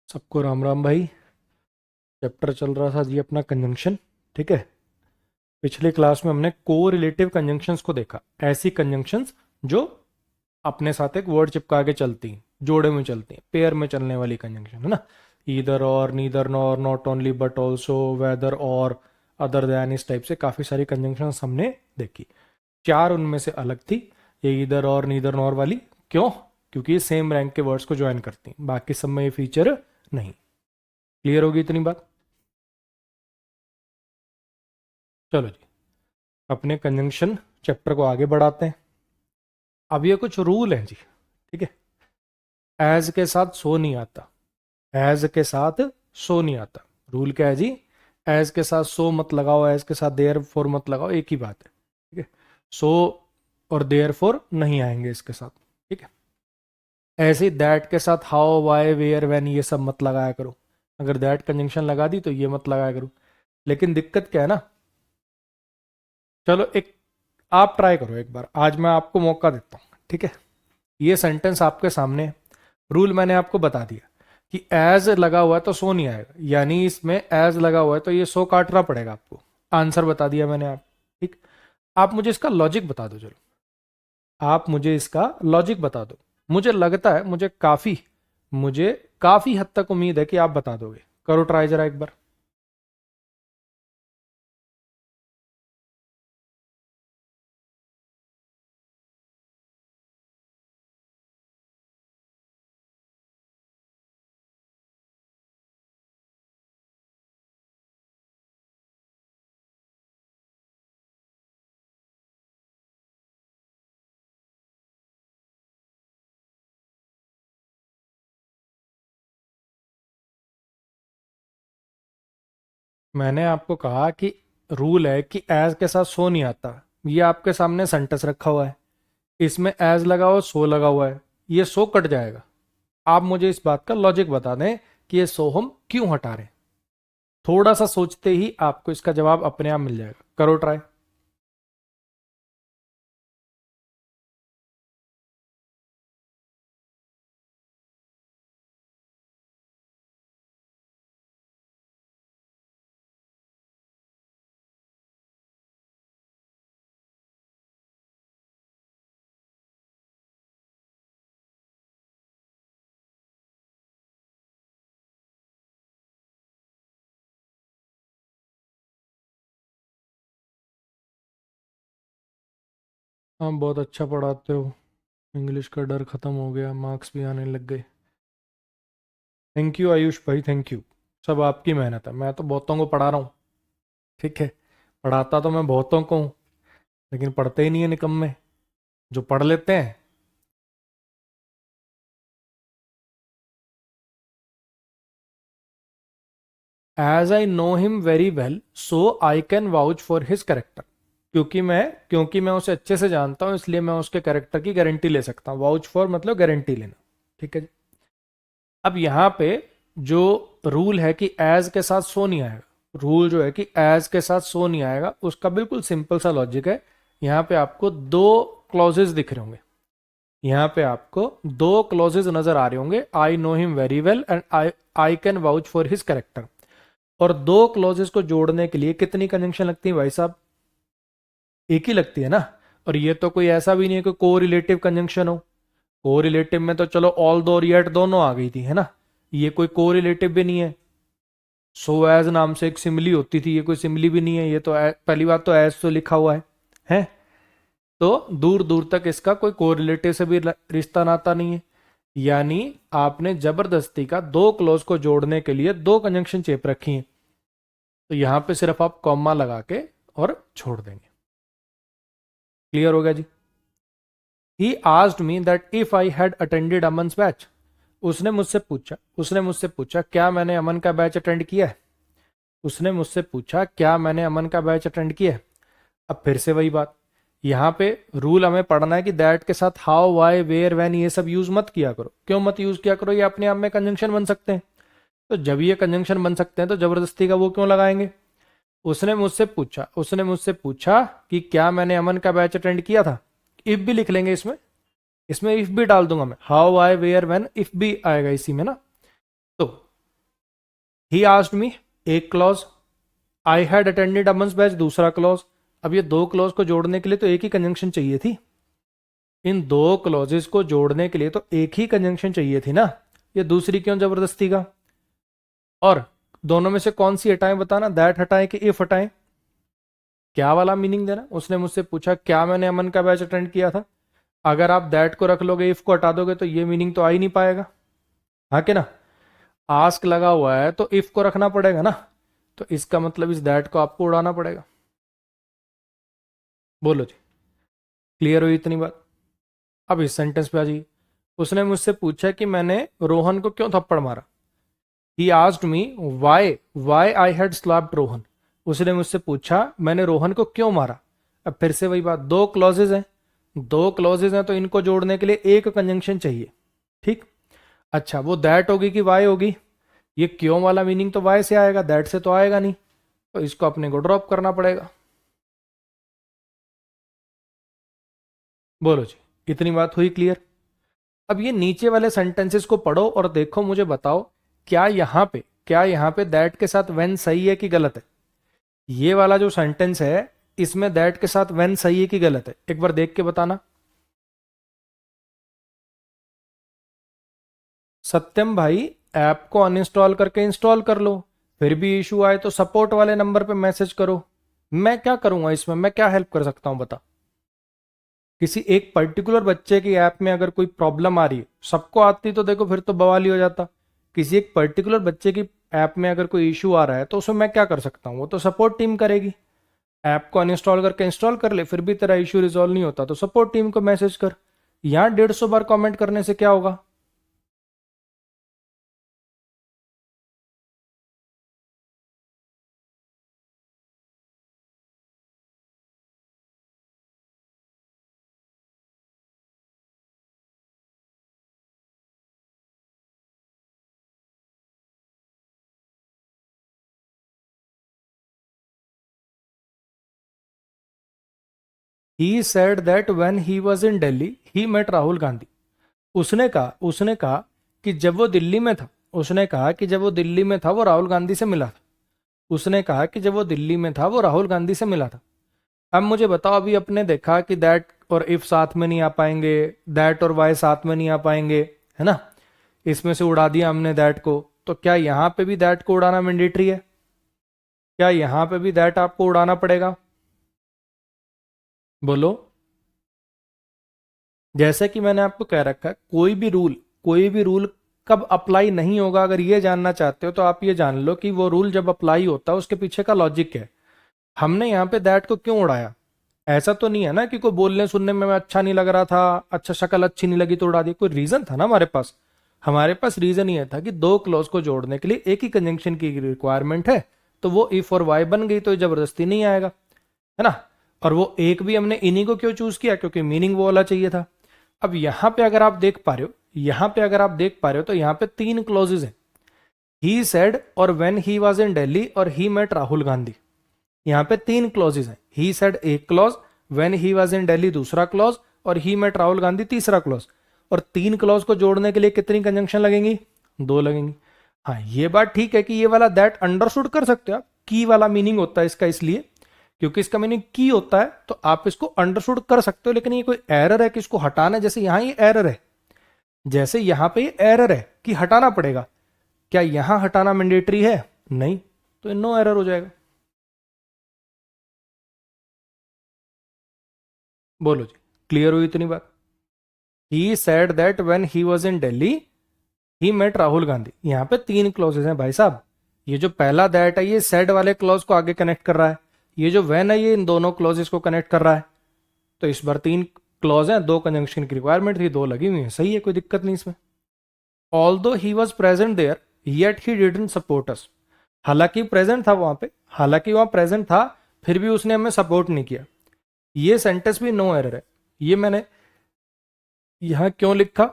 सबको राम राम भाई। चैप्टर चल रहा था जी अपना कंजंक्शन। ठीक है। पिछले क्लास में हमने को रिलेटिव कंजंक्शंस को देखा। ऐसी कंजंक्शंस जो अपने साथ एक वर्ड चिपका के चलती हैं, जोड़े में चलती हैं, पेयर में चलने वाली कंजंक्शन है ना। ईदर और, neither nor, not only but also, whether और, अदर दैन, इस टाइप से काफ़ी सारी कंजंक्शंस हमने देखी। चार उनमें से अलग थी, ये ईदर और, नीदर नॉर वाली। क्यों? क्योंकि ये सेम रैंक के वर्ड्स को ज्वाइन करती हैं, बाकी सब में ये फीचर नहीं। क्लियर होगी इतनी बात? चलो जी, अपने कंजंक्शन चैप्टर को आगे बढ़ाते हैं। अब ये कुछ रूल हैं जी। ठीक है। एज के साथ सो नहीं आता। एज के साथ सो नहीं आता। रूल क्या है जी? एज के साथ सो मत लगाओ, एज के साथ देयर फोर मत लगाओ, एक ही बात है। ठीक है। सो और देयर फोर नहीं आएंगे इसके साथ। ठीक है। ऐसे ही दैट के साथ हाउ, वाई, वेयर, व्हेन ये सब मत लगाया करो। अगर दैट कंजंक्शन लगा दी तो ये मत लगाया करो। लेकिन दिक्कत क्या है ना, चलो एक आप ट्राई करो एक बार, आज मैं आपको मौका देता हूँ। ठीक है। ये सेंटेंस आपके सामने है। रूल मैंने आपको बता दिया कि एज लगा हुआ है तो सो नहीं आएगा, यानी इसमें एज लगा हुआ है तो ये सो काटना पड़ेगा आपको। आंसर बता दिया मैंने आप। ठीक। आप मुझे इसका लॉजिक बता दो। चलो आप मुझे इसका लॉजिक बता दो। मुझे लगता है, मुझे काफी हद तक उम्मीद है कि आप बता दोगे। करो ट्राई जरा एक बार। मैंने आपको कहा कि रूल है कि एज के साथ सो नहीं आता। ये आपके सामने सेंटेंस रखा हुआ है, इसमें एज लगा हुआ, सो लगा हुआ है, ये सो कट जाएगा। आप मुझे इस बात का लॉजिक बता दें कि ये सो हम क्यों हटा रहे हैं। थोड़ा सा सोचते ही आपको इसका जवाब अपने आप मिल जाएगा। करो ट्राई। आप बहुत अच्छा पढ़ाते हो, इंग्लिश का डर खत्म हो गया, मार्क्स भी आने लग गए। थैंक यू आयुष भाई, थैंक यू। सब आपकी मेहनत है, मैं तो बहुतों को पढ़ा रहा हूँ। ठीक है। पढ़ाता तो मैं बहुतों को हूँ, लेकिन पढ़ते ही नहीं है निकम्मे। जो पढ़ लेते हैं, as I know him very well so I can vouch for his character. क्योंकि मैं उसे अच्छे से जानता हूं, इसलिए मैं उसके करेक्टर की गारंटी ले सकता हूं। वाउच फॉर मतलब गारंटी लेना। ठीक है जी। अब यहां पे जो रूल है कि एज के साथ सो नहीं आएगा, रूल जो है कि एज के साथ सो नहीं आएगा, उसका बिल्कुल सिंपल सा लॉजिक है। यहां पे आपको दो क्लॉजेज दिख रहे होंगे। यहां पे आपको दो क्लॉजेज नजर आ रहे होंगे, आई know him very well and I can vouch for his character. और दो क्लॉजेस को जोड़ने के लिए कितनी कंजंक्शन लगती है भाई साहब? एक ही लगती है ना। और ये तो कोई ऐसा भी नहीं है कि को रिलेटिव कंजंक्शन हो। को रिलेटिव में तो चलो ऑल दो और येट दोनों आ गई थी, है ना। ये कोई को रिलेटिव भी नहीं है। सो एज नाम से एक सिमिली होती थी, ये कोई सिमिली भी नहीं है। ये तो पहली बात तो एज तो लिखा हुआ है। तो दूर दूर तक इसका कोई को रिलेटिव से भी रिश्ता नाता नहीं है। यानी आपने जबरदस्ती का दो क्लॉज को जोड़ने के लिए दो कंजंक्शन चेप रखी हैं। तो यहां पे सिर्फ आप कॉमा लगा के और छोड़ देंगे। क्लियर हो गया जी? He asked me that if I had attended Aman's batch. उसने मुझसे पूछा क्या मैंने अमन का बैच अटेंड किया है। उसने मुझसे पूछा क्या मैंने अमन का बैच अटेंड किया है। अब फिर से वही बात, यहाँ पे रूल हमें पढ़ना है कि दैट के साथ हाउ, वाई, वेयर, व्हेन ये सब यूज मत किया करो। क्यों मत यूज किया करो? ये अपने आप में कंजंक्शन बन सकते हैं। तो जब ये कंजंक्शन बन सकते हैं तो जबरदस्ती का वो क्यों लगाएंगे? उसने मुझसे पूछा कि क्या मैंने अमन का बैच अटेंड किया था। इफ भी लिख लेंगे इसमें, इसमें इफ भी डाल दूंगा मैं, how, I, where, when, if भी आएगा इसी में ना। तो ही आस्क्ड मी, एक clause, I had attended Aman's batch, दूसरा क्लॉज। अब ये दो क्लॉज को जोड़ने के लिए तो एक ही कंजंक्शन चाहिए थी, इन दो क्लॉजेस को जोड़ने के लिए तो एक ही कंजंक्शन चाहिए थी ना, ये दूसरी क्यों जबरदस्ती का। और दोनों में से कौन सी हटाएं बताना, दैट हटाएं कि इफ हटाएं, क्या वाला मीनिंग देना। उसने मुझसे पूछा क्या मैंने अमन का बैच अटेंड किया था, अगर आप दैट को रख लोगे इफ को हटा दोगे तो ये मीनिंग तो आ ही नहीं पाएगा, हाँ कि ना। आस्क लगा हुआ है तो इफ को रखना पड़ेगा ना, तो इसका मतलब इस दैट को आपको उड़ाना पड़ेगा। बोलो जी, क्लियर हुई इतनी बात। अब इस सेंटेंस पे आ जाइए। उसने मुझसे पूछा कि मैंने रोहन को क्यों थप्पड़ मारा। He asked me why why I had slapped Rohan. उसने मुझसे पूछा मैंने रोहन को क्यों मारा। अब फिर से वही बात, दो क्लॉजेज हैं, दो क्लॉजेज हैं तो इनको जोड़ने के लिए एक कंजंक्शन चाहिए, ठीक। अच्छा, वो दैट होगी कि वाई होगी, ये क्यों वाला मीनिंग तो वाई से आएगा, दैट से तो आएगा नहीं, तो इसको अपने को ड्रॉप करना पड़ेगा। बोलो जी, इतनी बात हुई क्लियर। अब ये नीचे वाले सेंटेंसेस को पढ़ो और देखो, मुझे बताओ क्या यहां पे दैट के साथ व्हेन सही है कि गलत है। ये वाला जो सेंटेंस है इसमें दैट के साथ व्हेन सही है कि गलत है, एक बार देख के बताना। सत्यम भाई, ऐप को अनइंस्टॉल करके इंस्टॉल कर लो, फिर भी इशू आए तो सपोर्ट वाले नंबर पे मैसेज करो। मैं क्या करूंगा इसमें, मैं क्या हेल्प कर सकता हूं बता। किसी एक पर्टिकुलर बच्चे की ऐप में अगर कोई प्रॉब्लम आ रही है, सबको आती तो देखो फिर तो बवाल ही हो जाता। किसी एक पर्टिकुलर बच्चे की ऐप में अगर कोई इशू आ रहा है तो उसमें मैं क्या कर सकता हूँ, वो तो सपोर्ट टीम करेगी। ऐप को अनइंस्टॉल करके इंस्टॉल कर ले, फिर भी तेरा इशू रिजॉल्व नहीं होता तो सपोर्ट टीम को मैसेज कर। यहाँ 150 बार कमेंट करने से क्या होगा। He said that when he was in Delhi he met Rahul Gandhi. उसने कहा कि जब वो दिल्ली में था, उसने कहा कि जब वो दिल्ली में था वो राहुल गांधी से मिला था। उसने कहा कि जब वो दिल्ली में था वो राहुल गांधी से मिला था। अब मुझे बताओ, अभी अपने देखा कि दैट और इफ साथ में नहीं आ पाएंगे, दैट और वाई साथ में नहीं आ पाएंगे, है ना। इसमें से उड़ा दिया हमने दैट को, तो क्या यहां पे भी दैट को उड़ाना मैंडेटरी है, क्या यहां पे भी दैट आपको उड़ाना पड़ेगा। बोलो। जैसे कि मैंने आपको कह रखा है, कोई भी रूल कब अप्लाई नहीं होगा, अगर ये जानना चाहते हो तो आप ये जान लो कि वो रूल जब अप्लाई होता है उसके पीछे का लॉजिक क्या है। हमने यहाँ पे दैट को क्यों उड़ाया, ऐसा तो नहीं है ना कि कोई बोलने सुनने में अच्छा नहीं लग रहा था, अच्छा शक्ल अच्छी नहीं लगी तो उड़ा दी, कोई रीजन था ना हमारे पास रीजन ये था कि दो क्लॉज को जोड़ने के लिए एक ही कंजंक्शन की रिक्वायरमेंट है, तो वो इफ और वाई बन गई तो ये जबरदस्ती नहीं आएगा, है ना। और वो एक भी हमने इन्हीं को क्यों चूज किया, क्योंकि मीनिंग वो वाला चाहिए था। अब यहां पे अगर आप देख पा रहे हो, तो यहां पे तीन क्लॉजेज हैं, ही सेड और when he was in Delhi और ही मेट राहुल गांधी। यहाँ पे तीन क्लॉजेज हैं, ही सेड एक clause, when he was in Delhi दूसरा क्लॉज, और ही मेट राहुल गांधी तीसरा क्लॉज। और तीन क्लॉज को जोड़ने के लिए कितनी कंजंक्शन लगेंगी, दो लगेंगी। हाँ, ये बात ठीक है कि ये वाला दैट अंडरस्टूड कर सकते हो आप, की वाला मीनिंग होता है इसका, इसलिए क्योंकि इसका मीनिंग की होता है तो आप इसको अंडरस्टूड कर सकते हो। लेकिन ये कोई एरर है कि इसको हटाना है, जैसे यहां ये एरर है, जैसे यहां पे ये एरर है कि हटाना पड़ेगा, क्या यहां हटाना मैंडेटरी है, नहीं, तो नो एरर हो जाएगा। बोलो जी, क्लियर हुई इतनी बात। He said that when he was in Delhi he met Rahul Gandhi. यहाँ पे तीन क्लॉजेज हैं भाई साहब, ये जो पहला दैट है ये सेड वाले क्लॉज को आगे कनेक्ट कर रहा है, ये जो व्हेन है ये इन दोनों क्लॉजेस को कनेक्ट कर रहा है। तो इस बार तीन क्लॉज हैं, दो कंजंक्शन की रिक्वायरमेंट थी, दो लगी हुई है, सही है, कोई दिक्कत नहीं इसमें। Although he was present there yet he didn't support us. हालांकि वहां प्रेजेंट था, फिर भी उसने हमें सपोर्ट नहीं किया। ये सेंटेंस भी नो एरर है। ये मैंने यहां क्यों लिखा,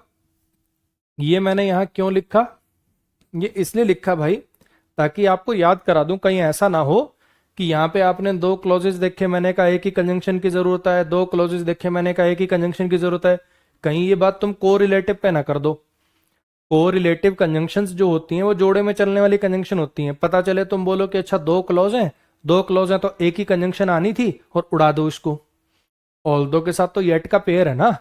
ये इसलिए लिखा भाई, ताकि आपको याद करा दूं, कहीं ऐसा ना हो कि यहाँ पे आपने दो क्लॉजेस देखे, मैंने कहा एक ही कंजंक्शन की जरूरत है, दो क्लॉजेस देखे, मैंने कहा एक ही कंजंक्शन की जरूरत है, कहीं ये बात तुम को रिलेटिव पे ना कर दो। कोरिलेटिव कंजंक्शंस जो होती हैं वो जोड़े में चलने वाली कंजंक्शन होती हैं। पता चले तुम बोलो कि अच्छा दो क्लॉज हैं, दो क्लॉज हैं तो एक ही कंजंक्शन आनी थी और उड़ा दो इसको। ऑल्दो के साथ तो येट का पेयर है ना,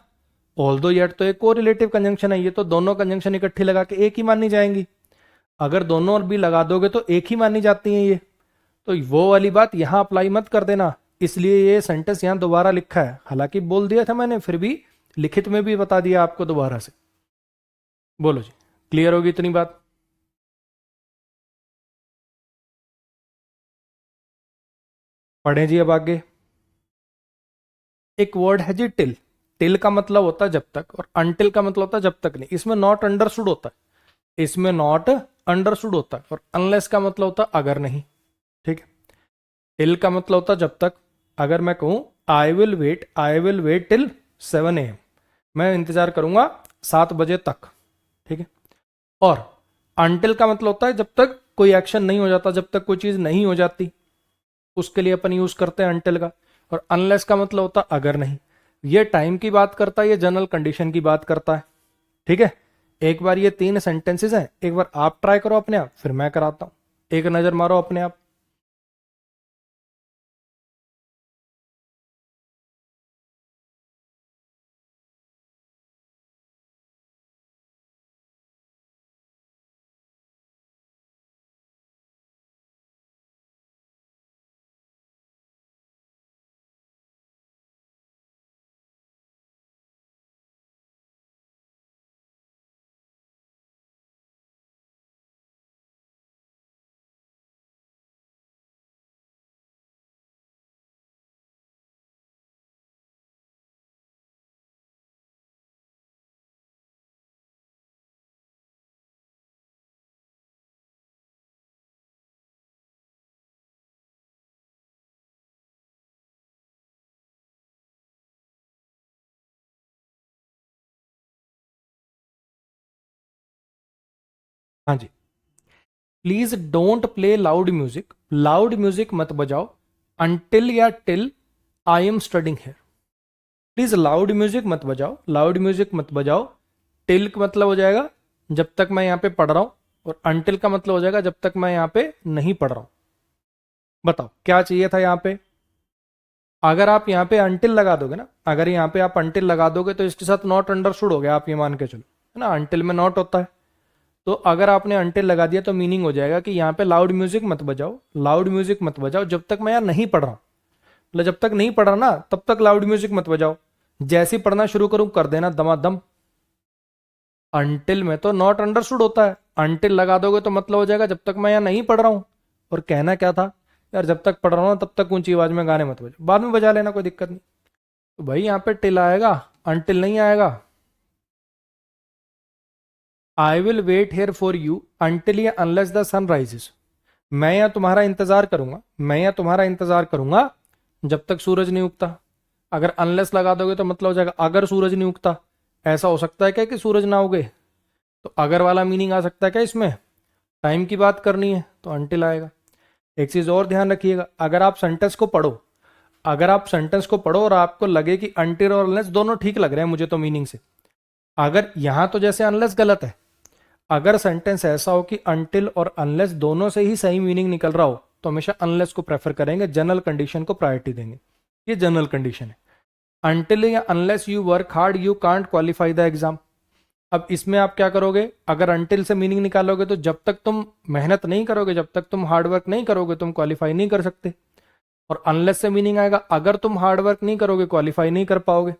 ऑल्दो येट तो एक कोरिलेटिव कंजंक्शन है, ये तो दोनों कंजंक्शन इकट्ठी लगा के एक ही मानी जाएंगी। अगर दोनों और भी लगा दोगे तो एक ही मानी जाती हैं ये। तो वो वाली बात यहां अप्लाई मत कर देना, इसलिए ये सेंटेंस यहां दोबारा लिखा है। हालांकि बोल दिया था मैंने, फिर भी लिखित में भी बता दिया आपको दोबारा से। बोलो जी, क्लियर होगी इतनी बात? पढ़े जी अब आगे। एक वर्ड है जी टिल। टिल का मतलब होता है जब तक, और अनटिल का मतलब होता है जब तक नहीं। इसमें नॉट अंडरस्टूड होता है, इसमें नॉट अंडरस्टूड होता है। और अनलेस का मतलब होता है अगर नहीं। ठीक है। टिल का मतलब होता है जब तक। अगर मैं कहूं I will wait till 7 AM, मैं इंतजार करूंगा 7 बजे तक। ठीक है। और अनटिल का मतलब होता है जब तक कोई एक्शन नहीं हो जाता, जब तक कोई चीज नहीं हो जाती, उसके लिए अपन यूज करते हैं अनटिल का। और अनलेस का मतलब होता है अगर नहीं। ये टाइम की बात करता है, ये जनरल कंडीशन की बात करता है। ठीक है। एक बार ये 3 सेंटेंसेस हैं, एक बार आप ट्राई करो अपने आप, फिर मैं कराता हूं। एक नजर मारो अपने आप। हाँ जी। Please don't play loud music. Loud music मत बजाओ अनटिल या till I am studying here. Please loud music मत बजाओ, लाउड म्यूजिक मत बजाओ। टिल का मतलब हो जाएगा जब तक मैं यहां पे पढ़ रहा हूं, और अनटिल का मतलब हो जाएगा जब तक मैं यहां पे नहीं पढ़ रहा हूं। बताओ क्या चाहिए था यहां पे? अगर आप यहां पे अनटिल लगा दोगे ना, अगर यहां पे आप अनटिल लगा दोगे तो इसके साथ नॉट अंडरस्टूड हो गया, आप ये मान के चलो, है ना, अनटिल में नॉट होता है। तो अगर आपने अनटिल लगा दिया तो मीनिंग हो जाएगा कि यहाँ पे लाउड म्यूजिक मत बजाओ, लाउड म्यूजिक मत बजाओ जब तक मैं यहाँ नहीं पढ़ रहा हूं। मतलब जब तक नहीं पढ़ रहा ना तब तक लाउड म्यूजिक मत बजाओ। जैसे ही पढ़ना शुरू करूं कर देना दमादम। अनटिल में तो नॉट अंडरस्टूड होता है, अनटिल लगा दोगे तो मतलब हो जाएगा जब तक मैं यहाँ नहीं पढ़ रहा हूं। और कहना क्या था यार, जब तक पढ़ रहा हूं ना तब तक ऊंची आवाज में गाने मत बजाओ, बाद में बजा लेना, कोई दिक्कत नहीं। तो भाई यहाँ पे टिल आएगा, अनटिल नहीं आएगा। I will wait here for you until या अनलेस द सन राइजेस। मैं यहाँ तुम्हारा इंतजार करूंगा, मैं यहाँ तुम्हारा इंतजार करूंगा जब तक सूरज नहीं उगता। अगर अनलेस लगा दोगे तो मतलब हो जाएगा अगर सूरज नहीं उगता। ऐसा हो सकता है क्या कि सूरज ना उगे? तो अगर वाला मीनिंग आ सकता है क्या इसमें? टाइम की बात करनी है तो अनटिल आएगा। एक चीज और ध्यान रखिएगा, अगर आप सेंटेंस को पढ़ो, अगर आप सेंटेंस को पढ़ो और आपको लगे कि अनटिल और अनलेस दोनों ठीक लग रहे हैं मुझे तो मीनिंग से, अगर यहां तो जैसे अनलेस गलत है, अगर सेंटेंस ऐसा हो कि अनटिल और अनलेस दोनों से ही सही मीनिंग निकल रहा हो तो हमेशा अनलेस को प्रेफर करेंगे, जनरल कंडीशन को प्रायोरिटी देंगे। ये जनरल कंडीशन है। अनटिल या unless you work hard you can't qualify the exam. अब इसमें आप क्या करोगे? अगर अनटिल से मीनिंग निकालोगे तो जब तक तुम मेहनत नहीं करोगे, जब तक तुम हार्डवर्क नहीं करोगे, तुम क्वालिफाई नहीं कर सकते। और अनलेस से मीनिंग आएगा अगर तुम हार्डवर्क नहीं करोगे क्वालिफाई नहीं कर पाओगे।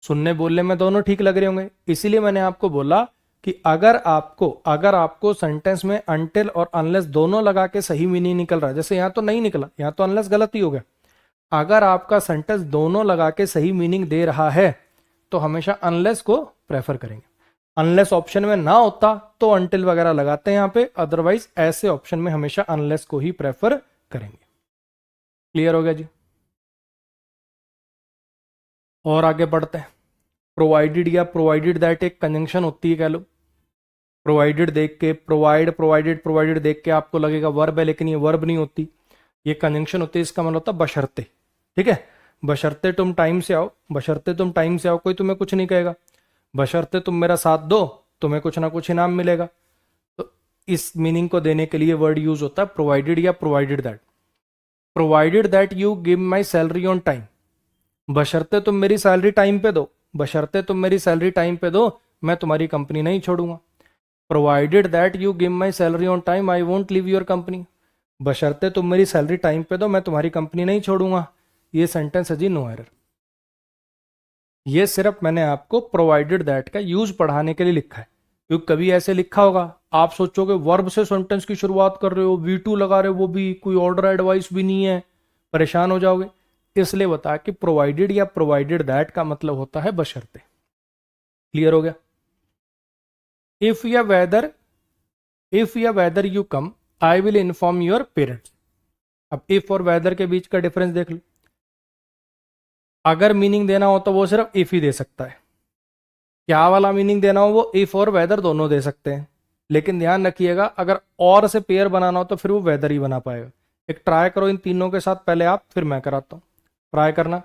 सुनने बोलने में दोनों ठीक लग रहे होंगे, इसीलिए मैंने आपको बोला कि अगर आपको सेंटेंस में अनटिल और अनलेस दोनों लगा के सही मीनिंग निकल रहा है, जैसे यहां तो नहीं निकला, यहां तो अनलेस गलत ही हो गया। अगर आपका सेंटेंस दोनों लगा के सही मीनिंग दे रहा है तो हमेशा अनलेस को प्रेफर करेंगे। अनलेस ऑप्शन में ना होता तो अनटिल वगैरह लगाते हैं यहां पे, अदरवाइज ऐसे ऑप्शन में हमेशा अनलेस को ही प्रेफर करेंगे। क्लियर हो गया जी? और आगे बढ़ते हैं। प्रोवाइडेड या प्रोवाइडेड दैट एक कंजंक्शन होती है, कह लो। प्रोवाइडेड देख के प्रोवाइडेड देख के आपको लगेगा वर्ब है, लेकिन ये वर्ब नहीं होती, ये कंजंक्शन होती है। इसका मतलब होता है बशर्ते। ठीक है। बशर्ते तुम टाइम से आओ, बशर्ते तुम टाइम से आओ, कोई तुम्हें कुछ नहीं कहेगा। बशर्ते तुम मेरा साथ दो तुम्हें कुछ ना कुछ इनाम मिलेगा। तो इस मीनिंग को देने के लिए वर्ड यूज होता है प्रोवाइडेड या provided that you give my salary on time, बशर्ते तुम मेरी सैलरी टाइम पे दो, बशर्ते तुम मेरी सैलरी टाइम पे दो, मैं तुम्हारी कंपनी नहीं छोड़ूंगा। Provided that you give my salary on time I won't leave your company, बशर्ते तुम मेरी सैलरी टाइम पे दो, मैं तुम्हारी कंपनी नहीं छोड़ूंगा। ये सेंटेंस है जी नो एरर। ये सिर्फ मैंने आपको प्रोवाइडेड दैट का यूज पढ़ाने के लिए लिखा है, क्योंकि कभी ऐसे लिखा होगा आप सोचोगे वर्ब से सेंटेंस की शुरुआत कर रहे हो, V2 लगा रहे हो, वो भी कोई ऑर्डर एडवाइस भी नहीं है, परेशान हो जाओगे। इसलिए बता कि प्रोवाइडेड या प्रोवाइडेड दैट का मतलब होता है बशर्ते। क्लियर हो गया? इफ या whether you come I will inform your parents. अब इफ और वेदर के बीच का डिफरेंस देख लो। अगर मीनिंग देना हो तो वो सिर्फ इफ ही दे सकता है, क्या वाला मीनिंग देना हो वो इफ और वेदर दोनों दे सकते हैं। लेकिन ध्यान रखिएगा अगर और से पेयर बनाना हो तो फिर वो वेदर ही बना पाएगा। एक ट्राई करो इन तीनों के साथ, पहले आप फिर मैं कराता हूं, ट्राई करना।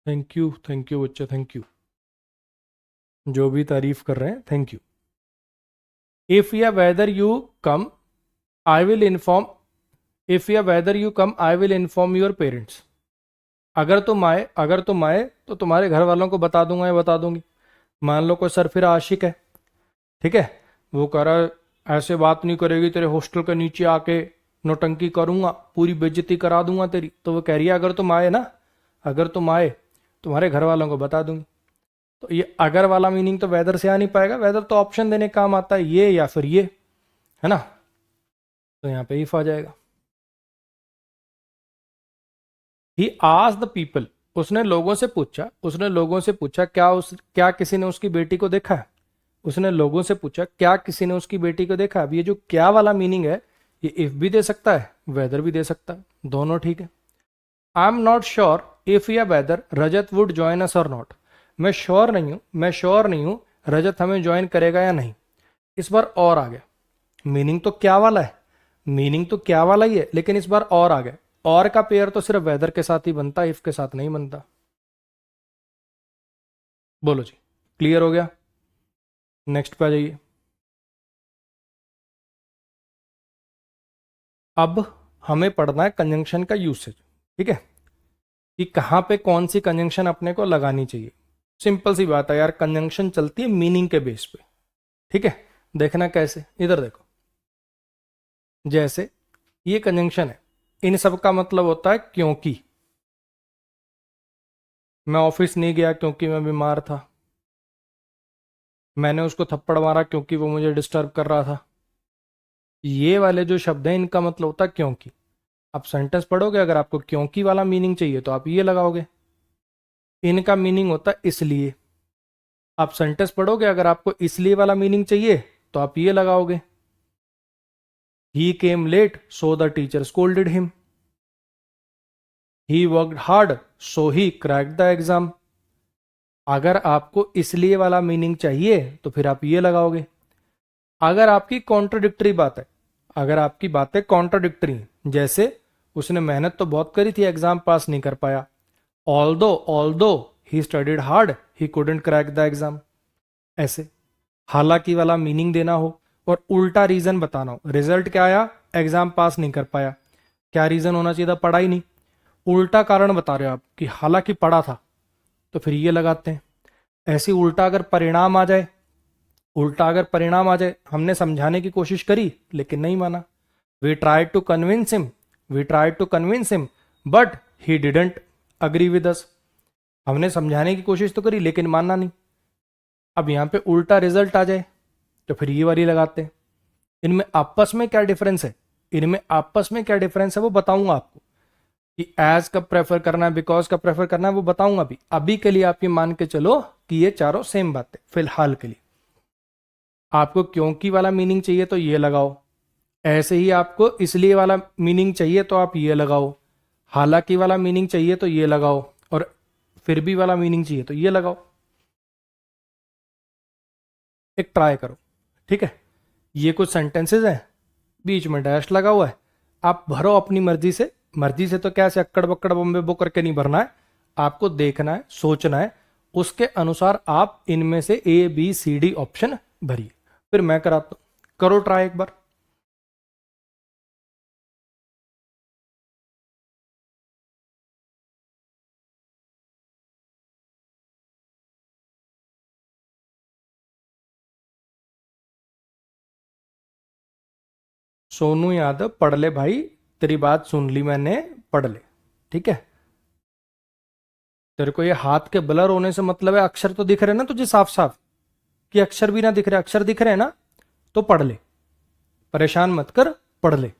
थैंक यू बच्चे, थैंक यू। जो भी तारीफ कर रहे हैं थैंक यू। इफ या whether you come I will inform, if या whether you come I will inform your parents. अगर तुम आए तो तुम्हारे घर वालों को बता दूंगा या बता दूंगी। मान लो कोई सर फिर आशिक है, ठीक है, वो कह रहा है ऐसे बात नहीं करेगी, तेरे हॉस्टल के नीचे आके नौटंकी करूंगा, पूरी बेइज्जती करा दूंगा तेरी। तो वो कह रही है अगर तुम आए ना, अगर तुम आए तुम्हारे घर वालों को बता दूंगी। तो ये अगर वाला मीनिंग तो वेदर से आ नहीं पाएगा, वेदर तो ऑप्शन देने काम आता है, ये या फिर ये, है ना। तो यहाँ पे इफ आ जाएगा। ही आस्क्ड द पीपल, उसने लोगों से पूछा, क्या किसी ने उसकी बेटी को देखा है। उसने लोगों से पूछा क्या किसी ने उसकी बेटी को देखा। अब ये जो क्या वाला मीनिंग है ये इफ भी दे सकता है, वेदर भी दे सकता है, दोनों ठीक है। I am not sure if या whether Rajat would join us और नॉट। मैं श्योर नहीं हूं रजत हमें ज्वाइन करेगा या नहीं। इस बार और आ गया, मीनिंग तो क्या वाला है, मीनिंग तो क्या वाला ही है, लेकिन इस बार और आ गया। और का पेयर तो सिर्फ वेदर के साथ ही बनता, इफ के साथ नहीं बनता। बोलो जी, क्लियर हो गया? नेक्स्ट पे आ जाइए। अब हमें पढ़ना है कंजंक्शन का यूसेज, ठीक है, कि कहां पे कौन सी कंजंक्शन अपने को लगानी चाहिए। सिंपल सी बात है यार, कंजंक्शन चलती है मीनिंग के बेस पे, ठीक है। देखना कैसे, इधर देखो, जैसे ये कंजंक्शन है, इन सब का मतलब होता है क्योंकि। मैं ऑफिस नहीं गया क्योंकि मैं बीमार था, मैंने उसको थप्पड़ मारा क्योंकि वो मुझे डिस्टर्ब कर रहा था। ये वाले जो शब्द हैं इनका मतलब होता है क्योंकि। आप सेंटेंस पढ़ोगे, अगर आपको क्योंकि वाला मीनिंग चाहिए तो आप ये लगाओगे, इनका मीनिंग होता है इसलिए। आप सेंटेंस पढ़ोगे, अगर आपको इसलिए वाला मीनिंग चाहिए तो आप ये लगाओगे, he came late so the teacher scolded him, he worked hard so he cracked the exam. अगर आपको इसलिए वाला मीनिंग चाहिए तो फिर आप ये लगाओगे। अगर आपकी कॉन्ट्रोडिक्टरी बात है, अगर आपकी बातें कॉन्ट्रोडिक्टरी हैं, जैसे उसने मेहनत तो बहुत करी थी, एग्जाम पास नहीं कर पाया, although he studied hard he couldn't crack the exam. ऐसे हालांकि वाला मीनिंग देना हो और उल्टा रीजन बताना हो, रिजल्ट क्या आया, एग्जाम पास नहीं कर पाया, क्या रीजन होना चाहिए था, पढ़ा ही नहीं, उल्टा कारण बता रहे हो आप कि हालांकि पढ़ा था, तो फिर ये लगाते हैं। ऐसे उल्टा अगर परिणाम आ जाए, उल्टा अगर परिणाम आ जाए, हमने समझाने की कोशिश करी लेकिन नहीं माना, we try to convince him, we try to convince him but he didn't agree with us. हमने समझाने की कोशिश तो करी लेकिन मानना नहीं। अब यहां पे उल्टा रिजल्ट आ जाए तो फिर ये वाली लगाते हैं। इनमें आपस में क्या डिफरेंस है, इनमें आपस में क्या डिफरेंस है वो बताऊंगा आपको, कि एज कब प्रेफर करना है, बिकॉज कब प्रेफर करना है वो बताऊंगा। अभी अभी के लिए आप ये मान के चलो कि ये चारों सेम बात है फिलहाल के लिए। आपको क्योंकि वाला मीनिंग चाहिए तो ये लगाओ, ऐसे ही आपको इसलिए वाला मीनिंग चाहिए तो आप ये लगाओ, हालांकि वाला मीनिंग चाहिए तो ये लगाओ, और फिर भी वाला मीनिंग चाहिए तो ये लगाओ। एक ट्राई करो, ठीक है। ये कुछ सेंटेंसेस हैं, बीच में डैश लगा हुआ है, आप भरो अपनी मर्जी से। मर्जी से तो क्या ऐसे अक्कड़ बक्कड़ बम्बे बो करके नहीं भरना है, आपको देखना है, सोचना है, उसके अनुसार आप इनमें से ABCD ऑप्शन भरिए। फिर मैं कराता हूं, करो ट्राई एक बार। सोनू यादव पढ़ ले भाई, तेरी बात सुन ली मैंने, पढ़ ले, ठीक है। तेरे को ये हाथ के ब्लर होने से मतलब है अक्षर तो दिख रहे ना तुझे साफ साफ, कि अक्षर भी ना दिख रहे, अक्षर दिख रहे हैं ना, तो पढ़ ले, परेशान मत कर, पढ़ ले।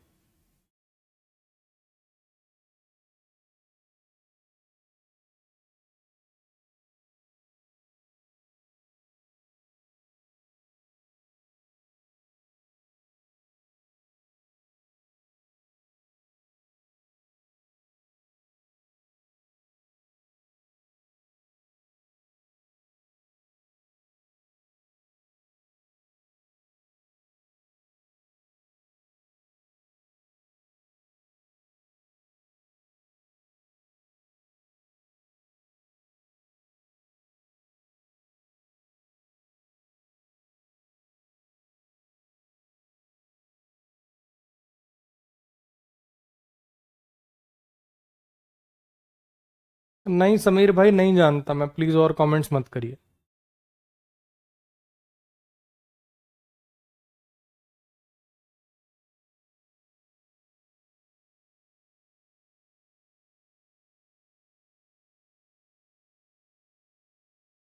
नहीं समीर भाई नहीं जानता मैं, प्लीज और कमेंट्स मत करिए।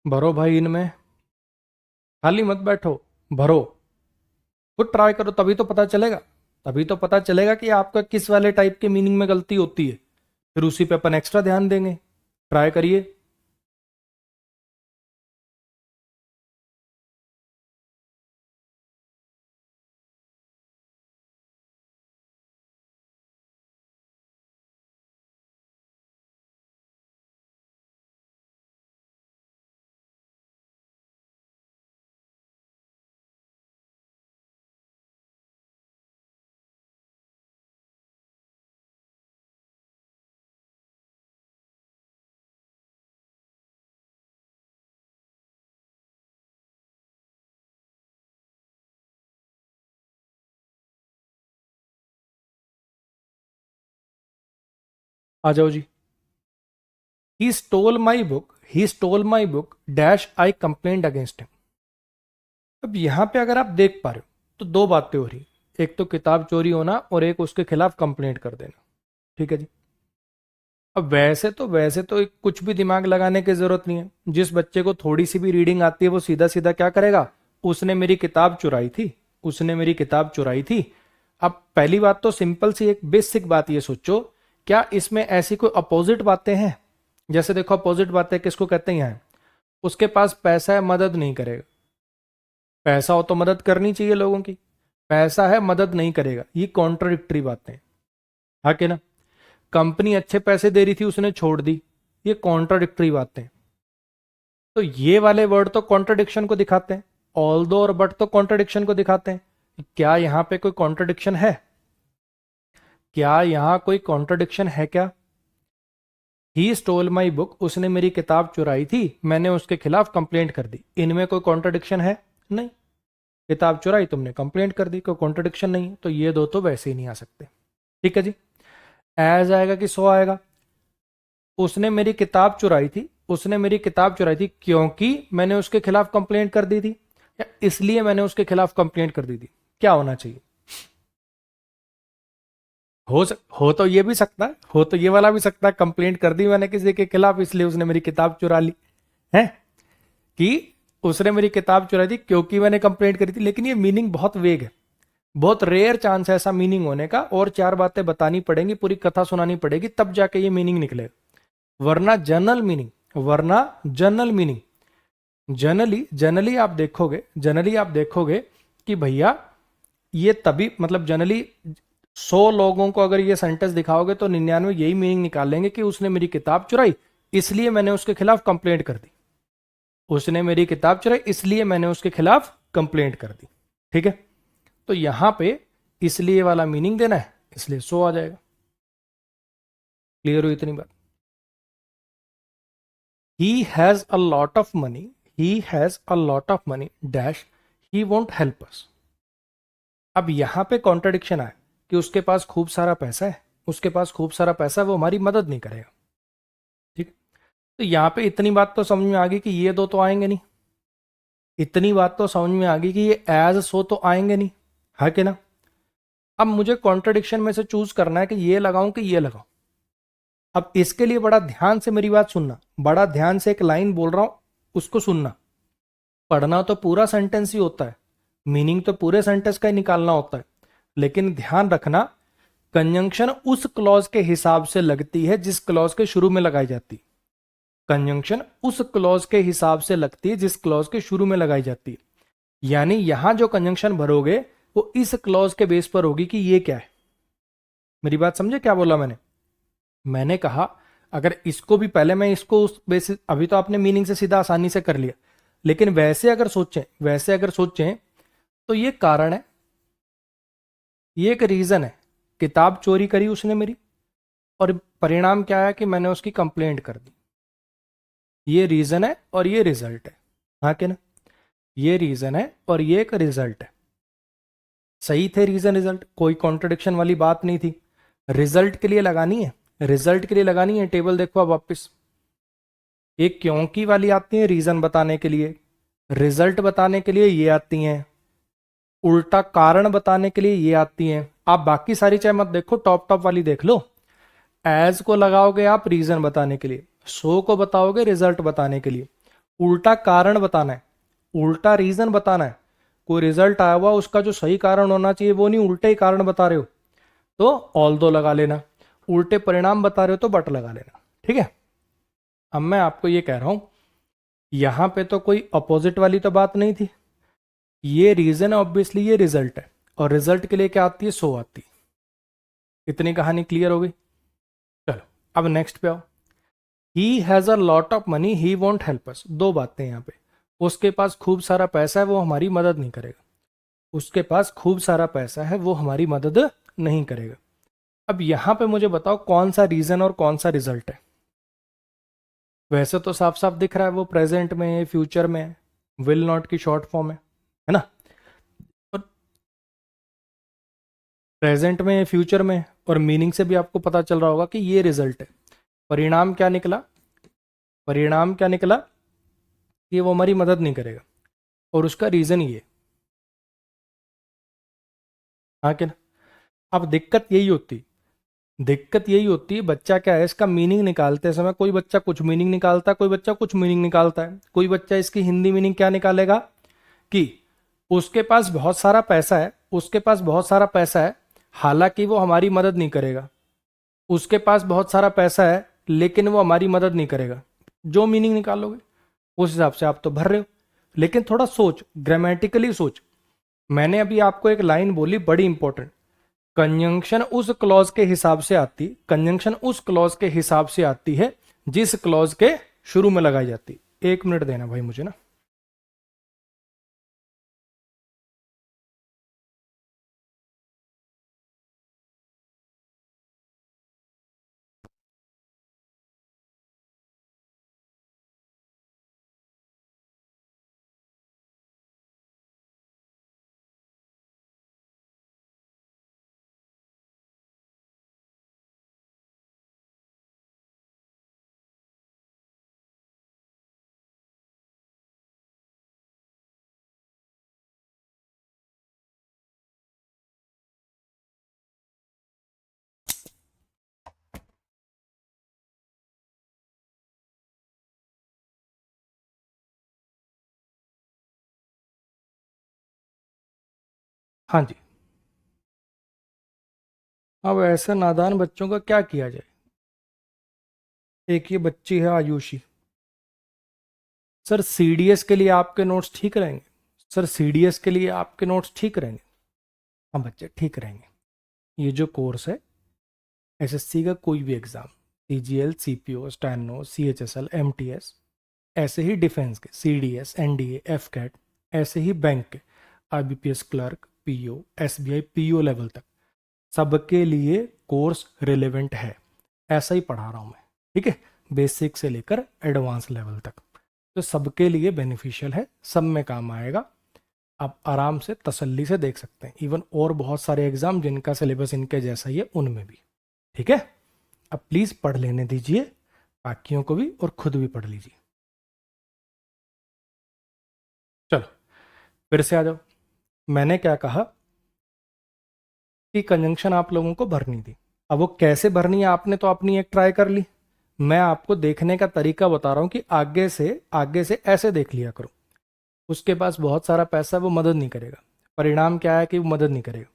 भरो भाई इनमें, खाली मत बैठो, भरो, खुद ट्राई करो, तभी तो पता चलेगा। तभी तो पता चलेगा कि आपका किस वाले टाइप के मीनिंग में गलती होती है, फिर उसी पे अपन एक्स्ट्रा ध्यान देंगे। ट्राई करिए। आ जाओ जी। He stole my book, he stole my book dash I complaint against him. अब यहां पे अगर आप देख पा रहे हो तो दो बातें हो रही, एक तो किताब चोरी होना और एक उसके खिलाफ कंप्लेंट कर देना, ठीक है जी। अब वैसे तो कुछ भी दिमाग लगाने की जरूरत नहीं है। जिस बच्चे को थोड़ी सी भी रीडिंग आती है वो सीधा सीधा क्या करेगा, उसने मेरी किताब चुराई थी, उसने मेरी किताब चुराई थी। अब पहली बात तो सिंपल सी एक बेसिक बात ये सोचो, क्या इसमें ऐसी कोई अपोजिट बातें हैं? जैसे देखो अपोजिट बातें किसको कहते हैं यहाँ, उसके पास पैसा है मदद नहीं करेगा। पैसा हो तो मदद करनी चाहिए लोगों की, पैसा है मदद नहीं करेगा, ये कॉन्ट्राडिक्टरी बातें हैं, हाँ कि ना। कंपनी अच्छे पैसे दे रही थी उसने छोड़ दी, ये कॉन्ट्राडिक्टरी बातें हैं। तो ये वाले वर्ड तो कॉन्ट्राडिक्शन को दिखाते हैं, ऑल दो और बट तो कॉन्ट्राडिक्शन को दिखाते हैं। क्या यहां पे कोई कॉन्ट्राडिक्शन है? क्या यहां कोई कॉन्ट्राडिक्शन है क्या? ही स्टोल माई बुक, उसने मेरी किताब चुराई थी, मैंने उसके खिलाफ कंप्लेंट कर दी, इनमें कोई कॉन्ट्राडिक्शन है? नहीं। किताब चुराई तुमने कंप्लेंट कर दी, कोई कॉन्ट्राडिक्शन नहीं, तो ये दो तो वैसे ही नहीं आ सकते। ठीक है जी। एज आएगा कि सो आएगा? उसने मेरी किताब चुराई थी, उसने मेरी किताब चुराई थी क्योंकि मैंने उसके खिलाफ कंप्लेंट कर दी थी। या इसलिए मैंने उसके खिलाफ कंप्लेंट कर दी थी, क्या होना चाहिए? हो तो ये भी सकता है, हो तो ये वाला भी सकता है, कंप्लेंट कर दी मैंने किसी के खिलाफ इसलिए उसने मेरी किताब चुरा ली है, कि उसने मेरी किताब चुराई थी क्योंकि मैंने कंप्लेंट करी थी। लेकिन ये मीनिंग बहुत वेग है, बहुत रेयर चांस है ऐसा मीनिंग होने का, और चार बातें बतानी पड़ेंगी, पूरी कथा सुनानी पड़ेगी, तब जाके ये मीनिंग निकलेगा। वरना जनरल मीनिंग, जनरली आप देखोगे कि भैया ये तभी, मतलब जनरली 100 लोगों को अगर ये सेंटेंस दिखाओगे तो 99 यही मीनिंग निकाल लेंगे कि उसने मेरी किताब चुराई इसलिए मैंने उसके खिलाफ कंप्लेंट कर दी, उसने मेरी किताब चुराई इसलिए मैंने उसके खिलाफ कंप्लेंट कर दी। ठीक है, तो यहां पे इसलिए वाला मीनिंग देना है, इसलिए सो आ जाएगा। क्लियर हुई इतनी बात? He has a lot of money, he has a lot of money dash, he won't help us. अब यहां पे कॉन्ट्रडिक्शन आया कि उसके पास खूब सारा पैसा है, उसके पास खूब सारा पैसा है, वो हमारी मदद नहीं करेगा। ठीक, तो यहां पे इतनी बात तो समझ में आ गई कि ये दो तो आएंगे नहीं, इतनी बात तो समझ में आ गई कि ये एज सो तो आएंगे नहीं, है कि ना? अब मुझे कॉन्ट्रडिक्शन में से चूज करना है कि ये लगाऊं कि ये लगाऊं। अब इसके लिए बड़ा ध्यान से मेरी बात सुनना, बड़ा ध्यान से एक लाइन बोल रहा हूं, उसको सुनना। पढ़ना तो पूरा सेंटेंस ही होता है, मीनिंग तो पूरे सेंटेंस का ही निकालना होता है, लेकिन ध्यान रखना कंजंक्शन उस क्लॉज के हिसाब से लगती है जिस क्लॉज के शुरू में लगाई जाती है। कंजंक्शन उस क्लॉज के हिसाब से लगती है जिस क्लॉज के शुरू में लगाई जाती है। यानी यहां जो कंजंक्शन भरोगे वो इस क्लॉज के बेस पर होगी कि ये क्या है। मेरी बात समझे क्या बोला मैंने? मैंने कहा अगर इसको भी पहले मैं इसको उस बेसिस, अभी तो आपने मीनिंग से सीधा आसानी से कर लिया, लेकिन वैसे अगर सोचें तो ये कारण है, ये एक रीजन है। किताब चोरी करी उसने मेरी, और परिणाम क्या है कि मैंने उसकी कंप्लेंट कर दी। ये रीजन है और ये रिजल्ट है, हाँ कि ना? ये रीजन है और ये एक रिजल्ट है। सही थे रीजन रिजल्ट, कोई कॉन्ट्रडिक्शन वाली बात नहीं थी। रिजल्ट के लिए लगानी है, रिजल्ट के लिए लगानी है टेबल देखो अब वापस। एक क्योंकि वाली आती है रीजन बताने के लिए, रिजल्ट बताने के लिए ये आती हैं, उल्टा कारण बताने के लिए ये आती हैं। आप बाकी सारी चाहे मत देखो, टॉप टॉप वाली देख लो। एज को लगाओगे आप रीजन बताने के लिए, सो को बताओगे रिजल्ट बताने के लिए, उल्टा कारण बताना है, उल्टा रीजन बताना है। कोई रिजल्ट आया हुआ उसका जो सही कारण होना चाहिए वो नहीं, उल्टे ही कारण बता रहे हो तो ऑल दो लगा लेना, उल्टे परिणाम बता रहे हो तो बट लगा लेना। ठीक है, अब मैं आपको ये कह रहा हूं यहां पे तो कोई अपोजिट वाली तो बात नहीं थी, ये रीजन है ऑब्वियसली, ये रिजल्ट है, और रिजल्ट के लिए क्या आती है? सो आती है। इतनी कहानी क्लियर हो गई? चलो अब नेक्स्ट पे आओ। He has a lot of money he won't help us. दो बातें यहाँ पे, उसके पास खूब सारा पैसा है वो हमारी मदद नहीं करेगा, उसके पास खूब सारा पैसा है वो हमारी मदद नहीं करेगा। अब यहां पे मुझे बताओ कौन सा रीजन और कौन सा रिजल्ट है? वैसे तो साफ साफ दिख रहा है वो प्रेजेंट में है, फ्यूचर में है, विल नॉट की शॉर्ट फॉर्म है ना? और प्रेजेंट में है, फ्यूचर में है, और मीनिंग से भी आपको पता चल रहा होगा कि ये रिजल्ट है। परिणाम क्या निकला? परिणाम क्या निकला कि वो हमारी मदद नहीं करेगा, और उसका रीजन ये, हाँ कि ना? अब दिक्कत यही होती है, बच्चा क्या है इसका मीनिंग निकालते समय, कोई बच्चा कुछ मीनिंग निकालता है, कोई बच्चा कुछ मीनिंग निकालता है। कोई बच्चा इसकी हिंदी मीनिंग क्या निकालेगा कि उसके पास बहुत सारा पैसा है, उसके पास बहुत सारा पैसा है हालांकि वो हमारी मदद नहीं करेगा, उसके पास बहुत सारा पैसा है लेकिन वो हमारी मदद नहीं करेगा। जो मीनिंग निकालोगे उस हिसाब से आप तो भर रहे हो। लेकिन थोड़ा सोच, ग्रामेटिकली सोच। मैंने अभी आपको एक लाइन बोली बड़ी इंपॉर्टेंट, कंजंक्शन उस क्लॉज के हिसाब से आती है जिस क्लॉज के शुरू में लगाई जाती। 1 मिनट देना भाई मुझे ना। हाँ जी। अब ऐसे नादान बच्चों का क्या किया जाए। एक ये बच्ची है आयुषी। सर सीडीएस के लिए आपके नोट्स ठीक रहेंगे। सर सीडीएस के लिए आपके नोट्स ठीक रहेंगे। हाँ बच्चे ठीक रहेंगे। ये जो कोर्स है, एसएससी का कोई भी exam, CGL, CPO, steno, CHSL, MTS, ऐसे ही डिफेंस के सीडीएस, एनडीए, एफकैट, ऐसे ही बैंक के IBPS clerk, PO, SBI PO level तक सबके लिए कोर्स रिलेवेंट है। ऐसा ही पढ़ा रहा हूँ मैं, ठीक है, बेसिक से लेकर एडवांस लेवल तक। तो सबके लिए बेनिफिशियल है, सब में काम आएगा। आप आराम से तसल्ली से देख सकते हैं। इवन और बहुत सारे एग्जाम जिनका सिलेबस इनके जैसा ही है उनमें भी, ठीक है। अब प्लीज पढ़ लेने दीजिए, बाकियों को भी और खुद भी पढ़ लीजिए। चलो फिर से आ जाओ। मैंने क्या कहा कि कंजंक्शन आप लोगों को भरनी थी। अब वो कैसे भरनी है, आपने तो अपनी एक ट्राई कर ली। मैं आपको देखने का तरीका बता रहा हूं कि आगे से ऐसे देख लिया करो। उसके पास बहुत सारा पैसा है, वो मदद नहीं करेगा। परिणाम क्या है कि वो मदद नहीं करेगा।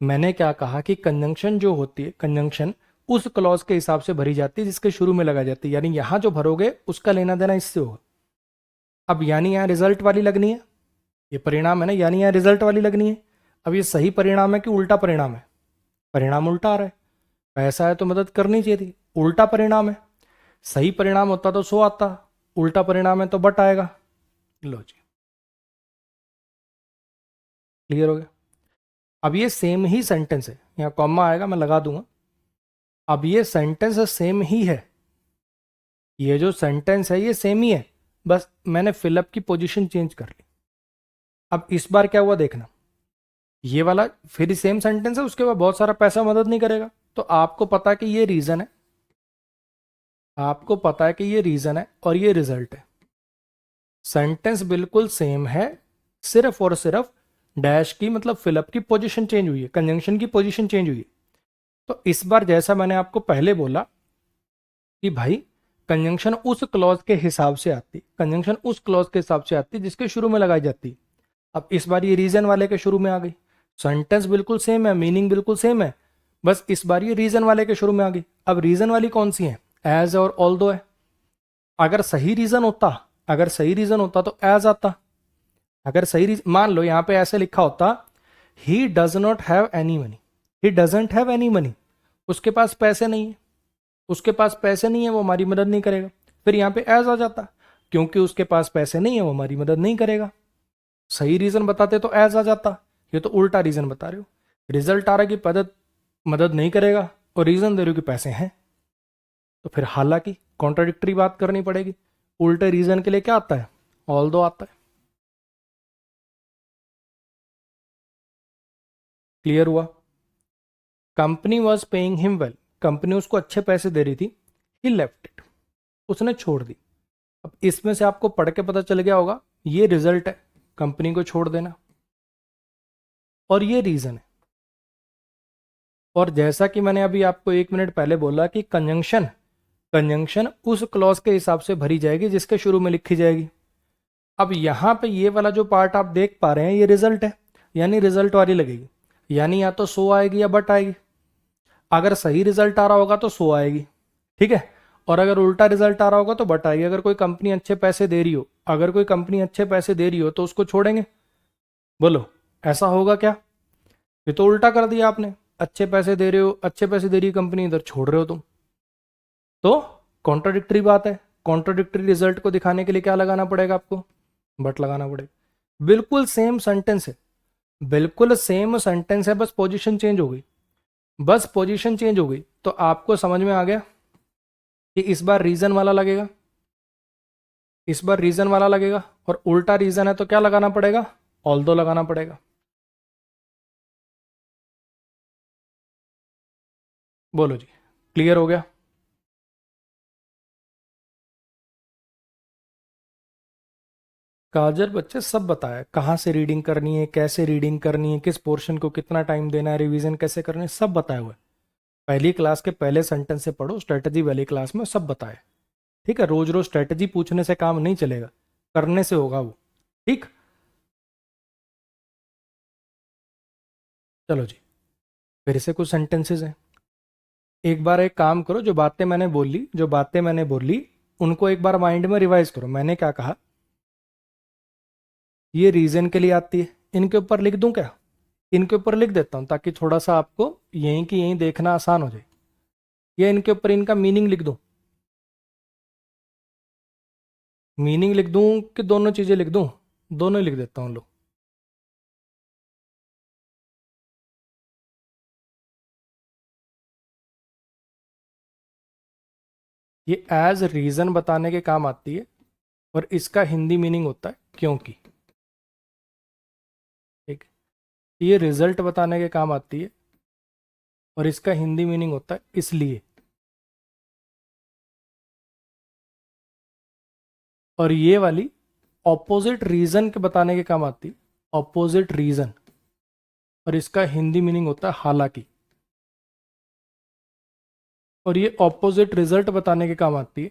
मैंने क्या कहा कि कंजंक्शन जो होती है, कंजंक्शन उस क्लॉज के हिसाब से भरी जाती है जिसके शुरू में लगा जाती है। यानी यहां जो भरोगे उसका लेना देना इससे होगा। अब यानी यहां रिजल्ट वाली लगनी है, ये परिणाम है ना, यानी यहां रिजल्ट वाली लगनी है। अब ये सही परिणाम है कि उल्टा परिणाम है? परिणाम उल्टा आ रहा है। पैसा है तो मदद करनी चाहिए थी, उल्टा परिणाम है। सही परिणाम होता तो 100 आता, उल्टा परिणाम है तो बट आएगा। लो जी, क्लियर हो गया। अब ये सेम ही सेंटेंस है, यहाँ कॉमा आएगा मैं लगा दूंगा। अब ये सेंटेंस सेम ही है, ये जो सेंटेंस है ये सेम ही है, बस मैंने फिलअप की पोजीशन चेंज कर ली। अब इस बार क्या हुआ देखना, ये वाला फिर सेम सेंटेंस है, उसके बाद बहुत सारा पैसा मदद नहीं करेगा। तो आपको पता है कि ये रीजन है, आपको पता है कि ये रीजन है और ये रिजल्ट है। सेंटेंस बिल्कुल सेम है, सिर्फ और सिर्फ डैश की मतलब फिलअप की पोजीशन चेंज हुई है, कंजंक्शन की पोजीशन चेंज हुई है। तो इस बार जैसा मैंने आपको पहले बोला कि भाई कंजंक्शन उस क्लॉज के हिसाब से आती, कंजंक्शन उस क्लॉज के हिसाब से आती जिसके शुरू में लगाई जाती। अब इस बार ये रीजन वाले के शुरू में आ गई। सेंटेंस बिल्कुल सेम है, मीनिंग बिल्कुल सेम है, बस इस बार ये रीजन वाले के शुरू में आ गई। अब रीजन वाली कौन सी है? एज और ऑल दो है। अगर सही रीजन होता, अगर सही रीजन होता तो एज आता। अगर सही रीजन, मान लो यहां पे ऐसे लिखा होता, he does not have any money, he doesn't have any money, उसके पास पैसे नहीं है, उसके पास पैसे नहीं है, वो हमारी मदद नहीं करेगा। फिर यहाँ पे एज आ जाता, क्योंकि उसके पास पैसे नहीं है वो हमारी मदद नहीं करेगा। सही रीजन बताते तो एज आ जाता, ये तो उल्टा रीजन बता रहे हो। रिजल्ट आ रहा है कि मदद मदद नहीं करेगा और रीजन दे रहे हो कि पैसे हैं, तो फिर हालांकि कॉन्ट्राडिक्टरी बात करनी पड़ेगी। उल्टे रीजन के लिए क्या आता है? ऑल दो आता है। क्लियर हुआ? Company was paying him well, company उसको अच्छे पैसे दे रही थी। ही लेफ्ट इट, उसने छोड़ दी। अब इसमें से आपको पढ़ के पता चल गया होगा, ये रिजल्ट है कंपनी को छोड़ देना, और ये रीजन है। और जैसा कि मैंने अभी आपको 1 मिनट पहले बोला कि कंजंक्शन, कंजंक्शन उस क्लॉज के हिसाब से भरी जाएगी जिसके शुरू में लिखी जाएगी। अब यहां पे ये वाला जो पार्ट आप देख पा रहे हैं ये रिजल्ट है, यानी रिजल्ट वाली लगेगी। यानी या तो 100 आएगी या बट आएगी। अगर सही रिजल्ट आ रहा होगा तो 100 आएगी, ठीक है, और अगर उल्टा रिजल्ट आ रहा होगा तो बट आएगी। अगर कोई कंपनी अच्छे पैसे दे रही हो, अगर कोई कंपनी अच्छे पैसे दे रही हो तो उसको छोड़ेंगे? बोलो, ऐसा होगा क्या? ये तो उल्टा कर दिया आपने। अच्छे पैसे दे रहे हो, अच्छे पैसे दे रही है कंपनी, इधर छोड़ रहे हो तुम, तो कॉन्ट्राडिक्टरी बात है। कॉन्ट्राडिक्टरी रिजल्ट को दिखाने के लिए क्या लगाना पड़ेगा आपको? बट लगाना पड़ेगा। बिल्कुल सेम सेंटेंस है, बिल्कुल सेम सेंटेंस है, बस पोजीशन चेंज हो गई, बस पोजीशन चेंज हो गई। तो आपको समझ में आ गया कि इस बार रीजन वाला लगेगा, इस बार रीजन वाला लगेगा, और उल्टा रीजन है तो क्या लगाना पड़ेगा? ऑल दो लगाना पड़ेगा। बोलो जी, क्लियर हो गया? काजल बच्चे सब बताया, कहाँ से रीडिंग करनी है, कैसे रीडिंग करनी है, किस पोर्शन को कितना टाइम देना है, रिवीजन कैसे करनी है, सब बताया हुआ है। पहली क्लास के पहले सेंटेंस से पढ़ो, स्ट्रेटजी वाली क्लास में सब बताया। ठीक है, रोज रोज स्ट्रेटजी पूछने से काम नहीं चलेगा, करने से होगा वो। ठीक। चलो जी, फिर से कुछ सेंटेंसेस हैं। एक बार एक काम करो, जो बातें मैंने बोली उनको एक बार माइंड में रिवाइज करो। मैंने क्या कहा? ये रीजन के लिए आती है। इनके ऊपर लिख दूं क्या? इनके ऊपर लिख देता हूं ताकि थोड़ा सा आपको यहीं की यहीं देखना आसान हो जाए। या इनके ऊपर इनका मीनिंग लिख दूं? मीनिंग लिख दूं कि दोनों चीजें लिख दूं? दोनों ही लिख देता हूं लो। ये एज रीजन बताने के काम आती है और इसका हिंदी मीनिंग होता है क्योंकि। ठीक है, ये रिजल्ट बताने के काम आती है और इसका हिंदी मीनिंग होता है इसलिए। और ये वाली ऑपोजिट रीजन के बताने के काम आती है, ऑपोजिट रीजन, और इसका हिंदी मीनिंग होता है हालांकि। और ये ऑपोजिट रिजल्ट बताने के काम आती है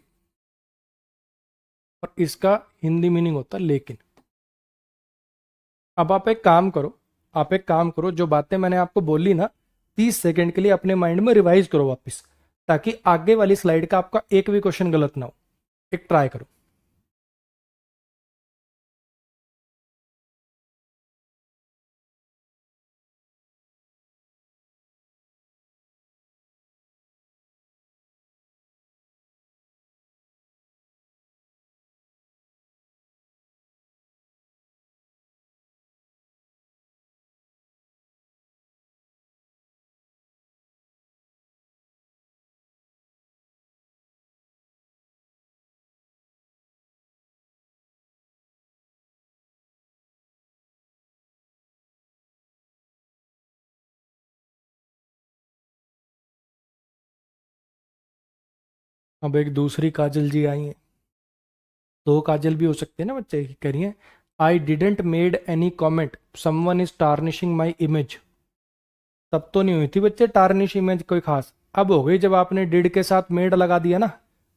और इसका हिंदी मीनिंग होता है लेकिन। अब आप एक काम करो, जो बातें मैंने आपको बोली ना, 30 सेकंड के लिए अपने माइंड में रिवाइज करो वापस, ताकि आगे वाली स्लाइड का आपका एक भी क्वेश्चन गलत ना हो। एक ट्राई करो। अब एक दूसरी काजल जी आई हैं। दो काजल भी हो सकते हैं ना बच्चे, कह रही हैं I didn't made any comment, someone is tarnishing my image. तब तो नहीं हुई थी बच्चे टार्निश इमेज कोई खास। अब हो गई जब आपने डिड के साथ मेड लगा दिया ना,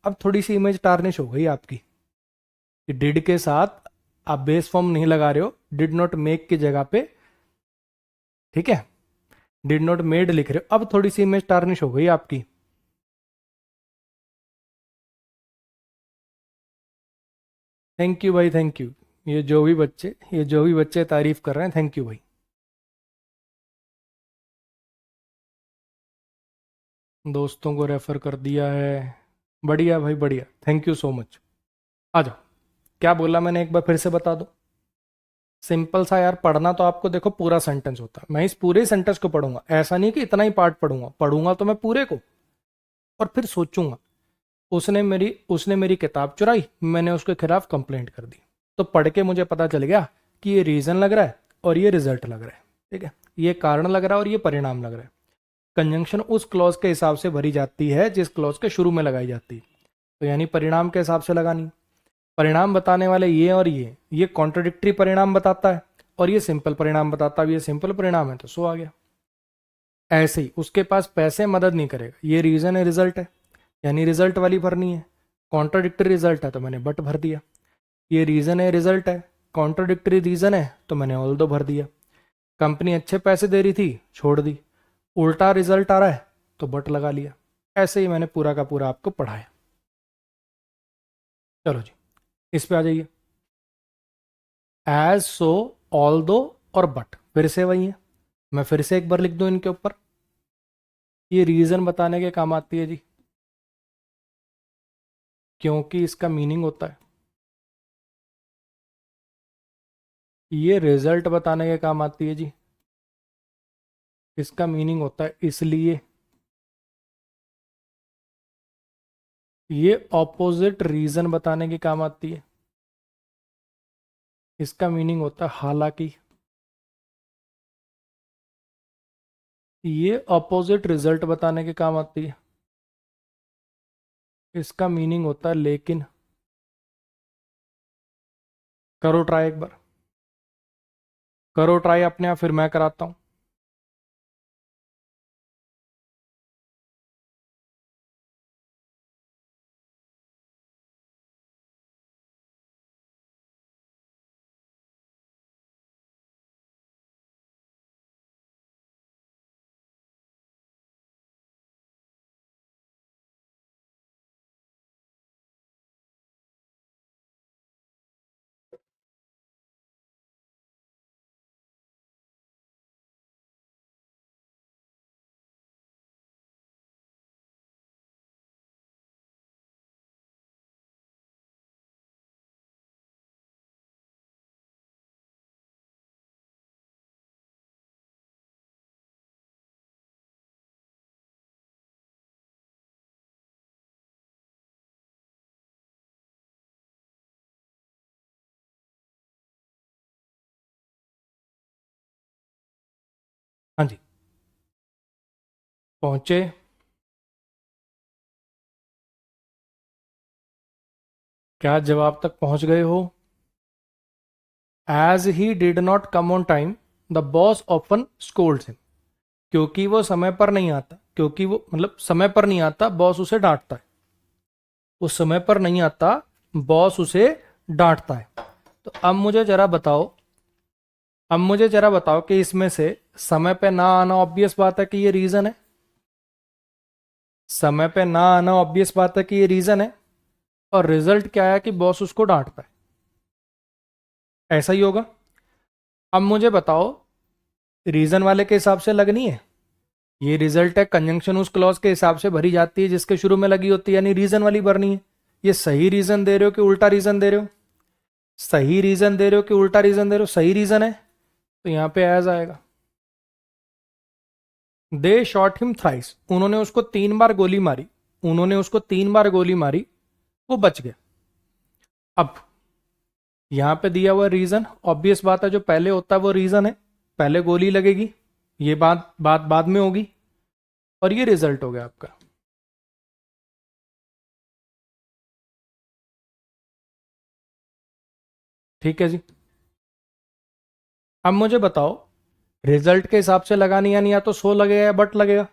अब थोड़ी सी इमेज टार्निश हो गई आपकी। कि डिड के साथ आप बेस फॉर्म नहीं लगा रहे हो, डिड नॉट मेक की जगह पे। ठीक है, डिड नॉट मेड लिख रहे हो, अब थोड़ी सी इमेज टार्निश हो गई आपकी। थैंक यू भाई, थैंक यू। ये जो भी बच्चे तारीफ कर रहे हैं, थैंक यू भाई। दोस्तों को रेफर कर दिया है। बढ़िया भाई बढ़िया, थैंक यू सो मच। आ जाओ। क्या बोला मैंने, एक बार फिर से बता दो। सिंपल सा यार, पढ़ना तो आपको देखो पूरा सेंटेंस होता है। मैं इस पूरे सेंटेंस को पढ़ूंगा, ऐसा नहीं कि इतना ही पार्ट पढ़ूंगा, पढ़ूंगा तो मैं पूरे को। और फिर सोचूंगा, उसने मेरी किताब चुराई, मैंने उसके खिलाफ कंप्लेंट कर दी। तो पढ़ के मुझे पता चल गया कि ये रीजन लग रहा है और ये रिजल्ट लग रहा है। ठीक है, ये कारण लग रहा है और ये परिणाम लग रहा है। कंजंक्शन उस क्लॉज के हिसाब से भरी जाती है जिस क्लॉज के शुरू में लगाई जाती है। तो यानी परिणाम के हिसाब से लगानी। परिणाम बताने वाले ये और ये कॉन्ट्रोडिक्टरी परिणाम बताता है और ये सिंपल परिणाम बताता है। ये सिंपल परिणाम है तो सो आ गया। ऐसे ही उसके पास पैसे मदद नहीं करेगा, ये रीजन है रिजल्ट है, यानी रिजल्ट वाली भरनी है। कॉन्ट्रोडिक्टरी रिजल्ट है तो मैंने बट भर दिया। ये रीजन है रिजल्ट है, कॉन्ट्रोडिक्टरी रीजन है तो मैंने ऑल दो भर दिया। कंपनी अच्छे पैसे दे रही थी, छोड़ दी। उल्टा रिजल्ट आ रहा है तो बट लगा लिया। ऐसे ही मैंने पूरा का पूरा आपको पढ़ाया। चलो जी, इस पे आ जाइए। एज, सो, ऑल दो और बट फिर से वही है। मैं फिर से एक बार लिख दूं इनके ऊपर। ये रीजन बताने के काम आती है जी, क्योंकि इसका मीनिंग होता है। ये रिजल्ट बताने के काम आती है जी, इसका मीनिंग होता है इसलिए। ये ऑपोजिट रीजन बताने के काम आती है, इसका मीनिंग होता है हालांकि। ये ऑपोजिट रिजल्ट बताने के काम आती है, इसका मीनिंग होता है लेकिन। करो ट्राई एक बार, करो ट्राई अपने आप, फिर मैं कराता हूं। हाँ जी, पहुंचे। क्या जवाब तक पहुंच गए हो? As he did not come on time the boss often scolds him. क्योंकि वो समय पर नहीं आता, क्योंकि वो मतलब समय पर नहीं आता, बॉस उसे डांटता है। वो समय पर नहीं आता, बॉस उसे डांटता है। तो अब मुझे जरा बताओ कि इसमें से समय पे ना आना ऑब्वियस बात है कि ये रीजन है। समय पे ना आना ऑब्वियस बात है कि ये रीजन है। और रिजल्ट क्या है कि बॉस उसको डांटता है। ऐसा ही होगा। अब मुझे बताओ, रीजन वाले के हिसाब से लगनी है। ये रिजल्ट है, कंजंक्शन उस क्लॉज के हिसाब से भरी जाती है जिसके शुरू में लगी होती है, यानी रीजन वाली भरनी है। ये सही रीजन दे रहे हो कि उल्टा रीजन दे रहे हो? सही रीजन दे रहे हो कि उल्टा रीजन दे रहे हो? सही रीजन है, तो यहां पे एज आएगा। दे शॉट हिम थ्राइस, उन्होंने उसको 3 बार गोली मारी। उन्होंने उसको 3 बार गोली मारी, वो बच गया। अब यहां पे दिया हुआ रीजन, ऑब्वियस बात है जो पहले होता है वो रीजन है, पहले गोली लगेगी। ये बात बात बाद में होगी। और ये रिजल्ट हो गया आपका। ठीक है जी। अब मुझे बताओ, रिजल्ट के हिसाब से लगानी, यानी या तो सो लगेगा या बट लगेगा।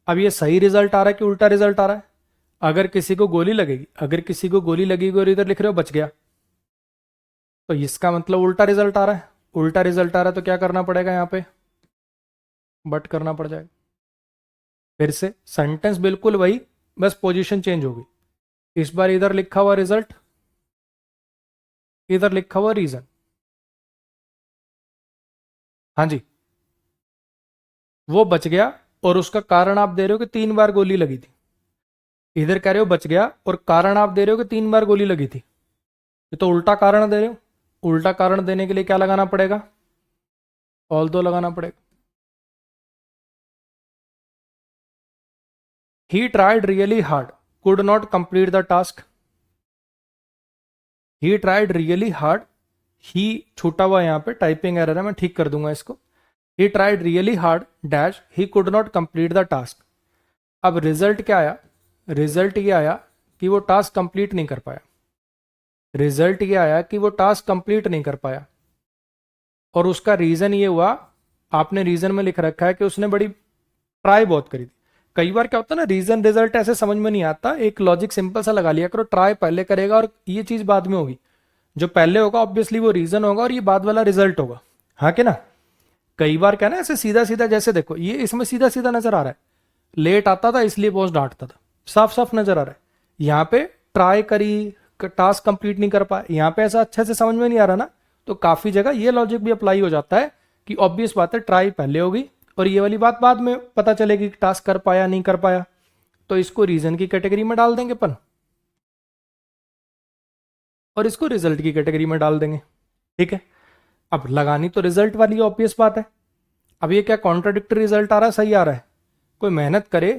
अब ये सही रिजल्ट आ रहा है कि उल्टा रिजल्ट आ रहा है? अगर किसी को गोली लगेगी, अगर किसी को गोली लगेगी और इधर लिख रहे हो बच गया, तो इसका मतलब उल्टा रिजल्ट आ रहा है। उल्टा रिजल्ट आ रहा है तो क्या करना पड़ेगा यहाँ पे? बट करना पड़ जाएगा। फिर से सेंटेंस बिल्कुल वही, बस पोजीशन चेंज होगी। इस बार इधर लिखा हुआ रिजल्ट, इधर लिखा हुआ रीजन। हाँ जी, वो बच गया। और उसका कारण आप दे रहे हो कि 3 बार गोली लगी थी। इधर कह रहे हो बच गया और कारण आप दे रहे हो कि 3 बार गोली लगी थी। ये तो उल्टा कारण दे रहे हो। उल्टा कारण देने के लिए क्या लगाना पड़ेगा? ऑल दो लगाना पड़ेगा। He tried really hard, could not complete the task. He tried really hard, ही छूटा हुआ यहाँ पे टाइपिंग एरर है, मैं ठीक कर दूंगा इसको। ही tried really hard dash he could not complete the task. अब रिजल्ट क्या आया? रिजल्ट ये आया कि वो टास्क कंप्लीट नहीं कर पाया। रिजल्ट ये आया कि वो टास्क कंप्लीट नहीं कर पाया। और उसका रीजन ये हुआ, आपने रीजन में लिख रखा है कि उसने बड़ी ट्राई बहुत करी थी। कई बार क्या होता है ना, रीजन रिजल्ट ऐसे समझ में नहीं आता, एक लॉजिक सिंपल सा लगा लिया करो, ट्राई पहले करेगा और ये चीज बाद में होगी। जो पहले होगा ऑब्वियसली वो रीजन होगा और ये बाद वाला रिजल्ट होगा। हाँ कि ना? कई बार क्या ना, ऐसे सीधा सीधा, जैसे देखो ये इसमें सीधा सीधा नजर आ रहा है, लेट आता था इसलिए बॉस डांटता था, साफ साफ नजर आ रहा है। यहाँ पे ट्राई करी, टास्क कंप्लीट नहीं कर पाए, यहाँ पे ऐसा अच्छे से समझ में नहीं आ रहा ना। तो काफी जगह ये लॉजिक भी अप्लाई हो जाता है कि ऑब्वियस बात है ट्राई पहले होगी और ये वाली बात बाद में पता चलेगी कि टास्क कर पाया नहीं कर पाया। तो इसको रीजन की कैटेगरी में डाल देंगे अपन, और इसको रिजल्ट की कैटेगरी में डाल देंगे। ठीक है। अब लगानी तो रिजल्ट वाली ऑब्वियस बात है। अब ये क्या कॉन्ट्राडिक्टरी रिजल्ट आ रहा है, सही आ रहा है? कोई मेहनत करे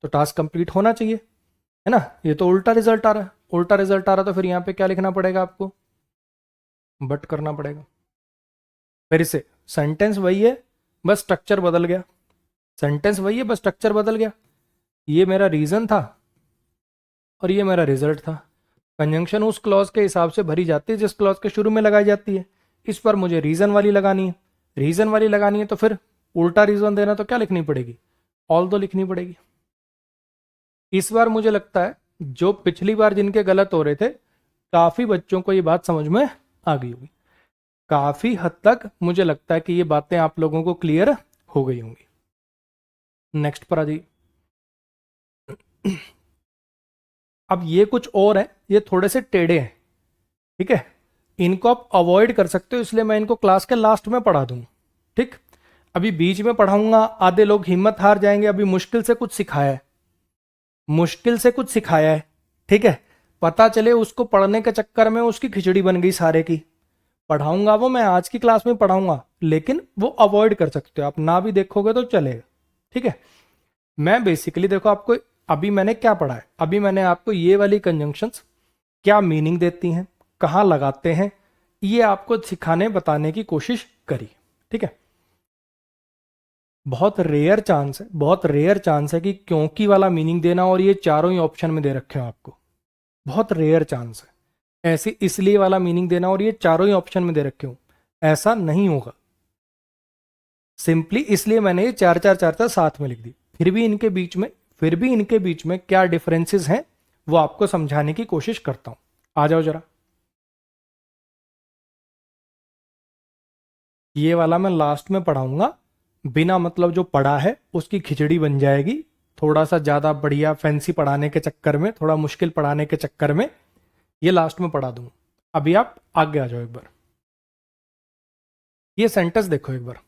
तो टास्क कंप्लीट होना चाहिए, है ना? ये तो उल्टा रिजल्ट आ रहा है। उल्टा रिजल्ट आ रहा है तो फिर यहाँ पे क्या लिखना पड़ेगा आपको? बट करना पड़ेगा। फिर से सेंटेंस वही है, बस स्ट्रक्चर बदल गया। सेंटेंस वही है, बस स्ट्रक्चर बदल गया। ये मेरा रीजन था और ये मेरा रिजल्ट था। कंजंक्शन उस क्लॉज के हिसाब से भरी जाती है जिस क्लॉज के शुरू में लगाई जाती है। इस पर मुझे रीजन वाली लगानी है। रीजन वाली लगानी है तो फिर उल्टा रीजन देना, तो क्या लिखनी पड़ेगी? ऑल दो लिखनी पड़ेगी। इस बार मुझे लगता है जो पिछली बार जिनके गलत हो रहे थे, काफी बच्चों को ये बात समझ में आ गई होगी। काफी हद तक मुझे लगता है कि ये बातें आप लोगों को क्लियर हो गई होंगी। नेक्स्ट पर आ जाइए। अब ये कुछ और है, ये थोड़े से टेढ़े हैं। ठीक है, इनको आप अवॉइड कर सकते हो, इसलिए मैं इनको क्लास के लास्ट में पढ़ा दूंगा। ठीक, अभी बीच में पढ़ाऊंगा, आधे लोग हिम्मत हार जाएंगे। अभी मुश्किल से कुछ सिखाया है, मुश्किल से कुछ सिखाया है। ठीक है, पता चले उसको पढ़ने के चक्कर में उसकी खिचड़ी बन गई सारे की। पढ़ाऊंगा वो मैं आज की क्लास में पढ़ाऊंगा, लेकिन वो अवॉइड कर सकते हो, आप ना भी देखोगे तो चलेगा। ठीक है, मैं बेसिकली देखो आपको, अभी मैंने क्या पढ़ा है, अभी मैंने आपको ये वाली कंजंक्शंस क्या मीनिंग देती हैं, कहाँ लगाते हैं, ये आपको सिखाने बताने की कोशिश करी। ठीक है, बहुत रेयर चांस है, बहुत रेयर चांस है कि क्योंकि वाला मीनिंग देना और ये चारों ही ऑप्शन में दे रखे हो आपको, बहुत रेयर चांस है ऐसे इसलिए वाला मीनिंग देना और ये चारों ही ऑप्शन में दे रखे हो, ऐसा नहीं होगा। सिंपली इसलिए मैंने ये चार चार चार चार साथ में लिख दी। फिर भी इनके बीच में क्या डिफरेंसेस हैं वो आपको समझाने की कोशिश करता हूं। आ जाओ जरा, ये वाला मैं लास्ट में पढ़ाऊंगा, बिना मतलब जो पढ़ा है उसकी खिचड़ी बन जाएगी, थोड़ा सा ज्यादा बढ़िया फैंसी पढ़ाने के चक्कर में, थोड़ा मुश्किल पढ़ाने के चक्कर में ये लास्ट में पढ़ा दूंगा। अभी आप आगे आ जाओ एक बार, ये सेंटेंस देखो एक बार,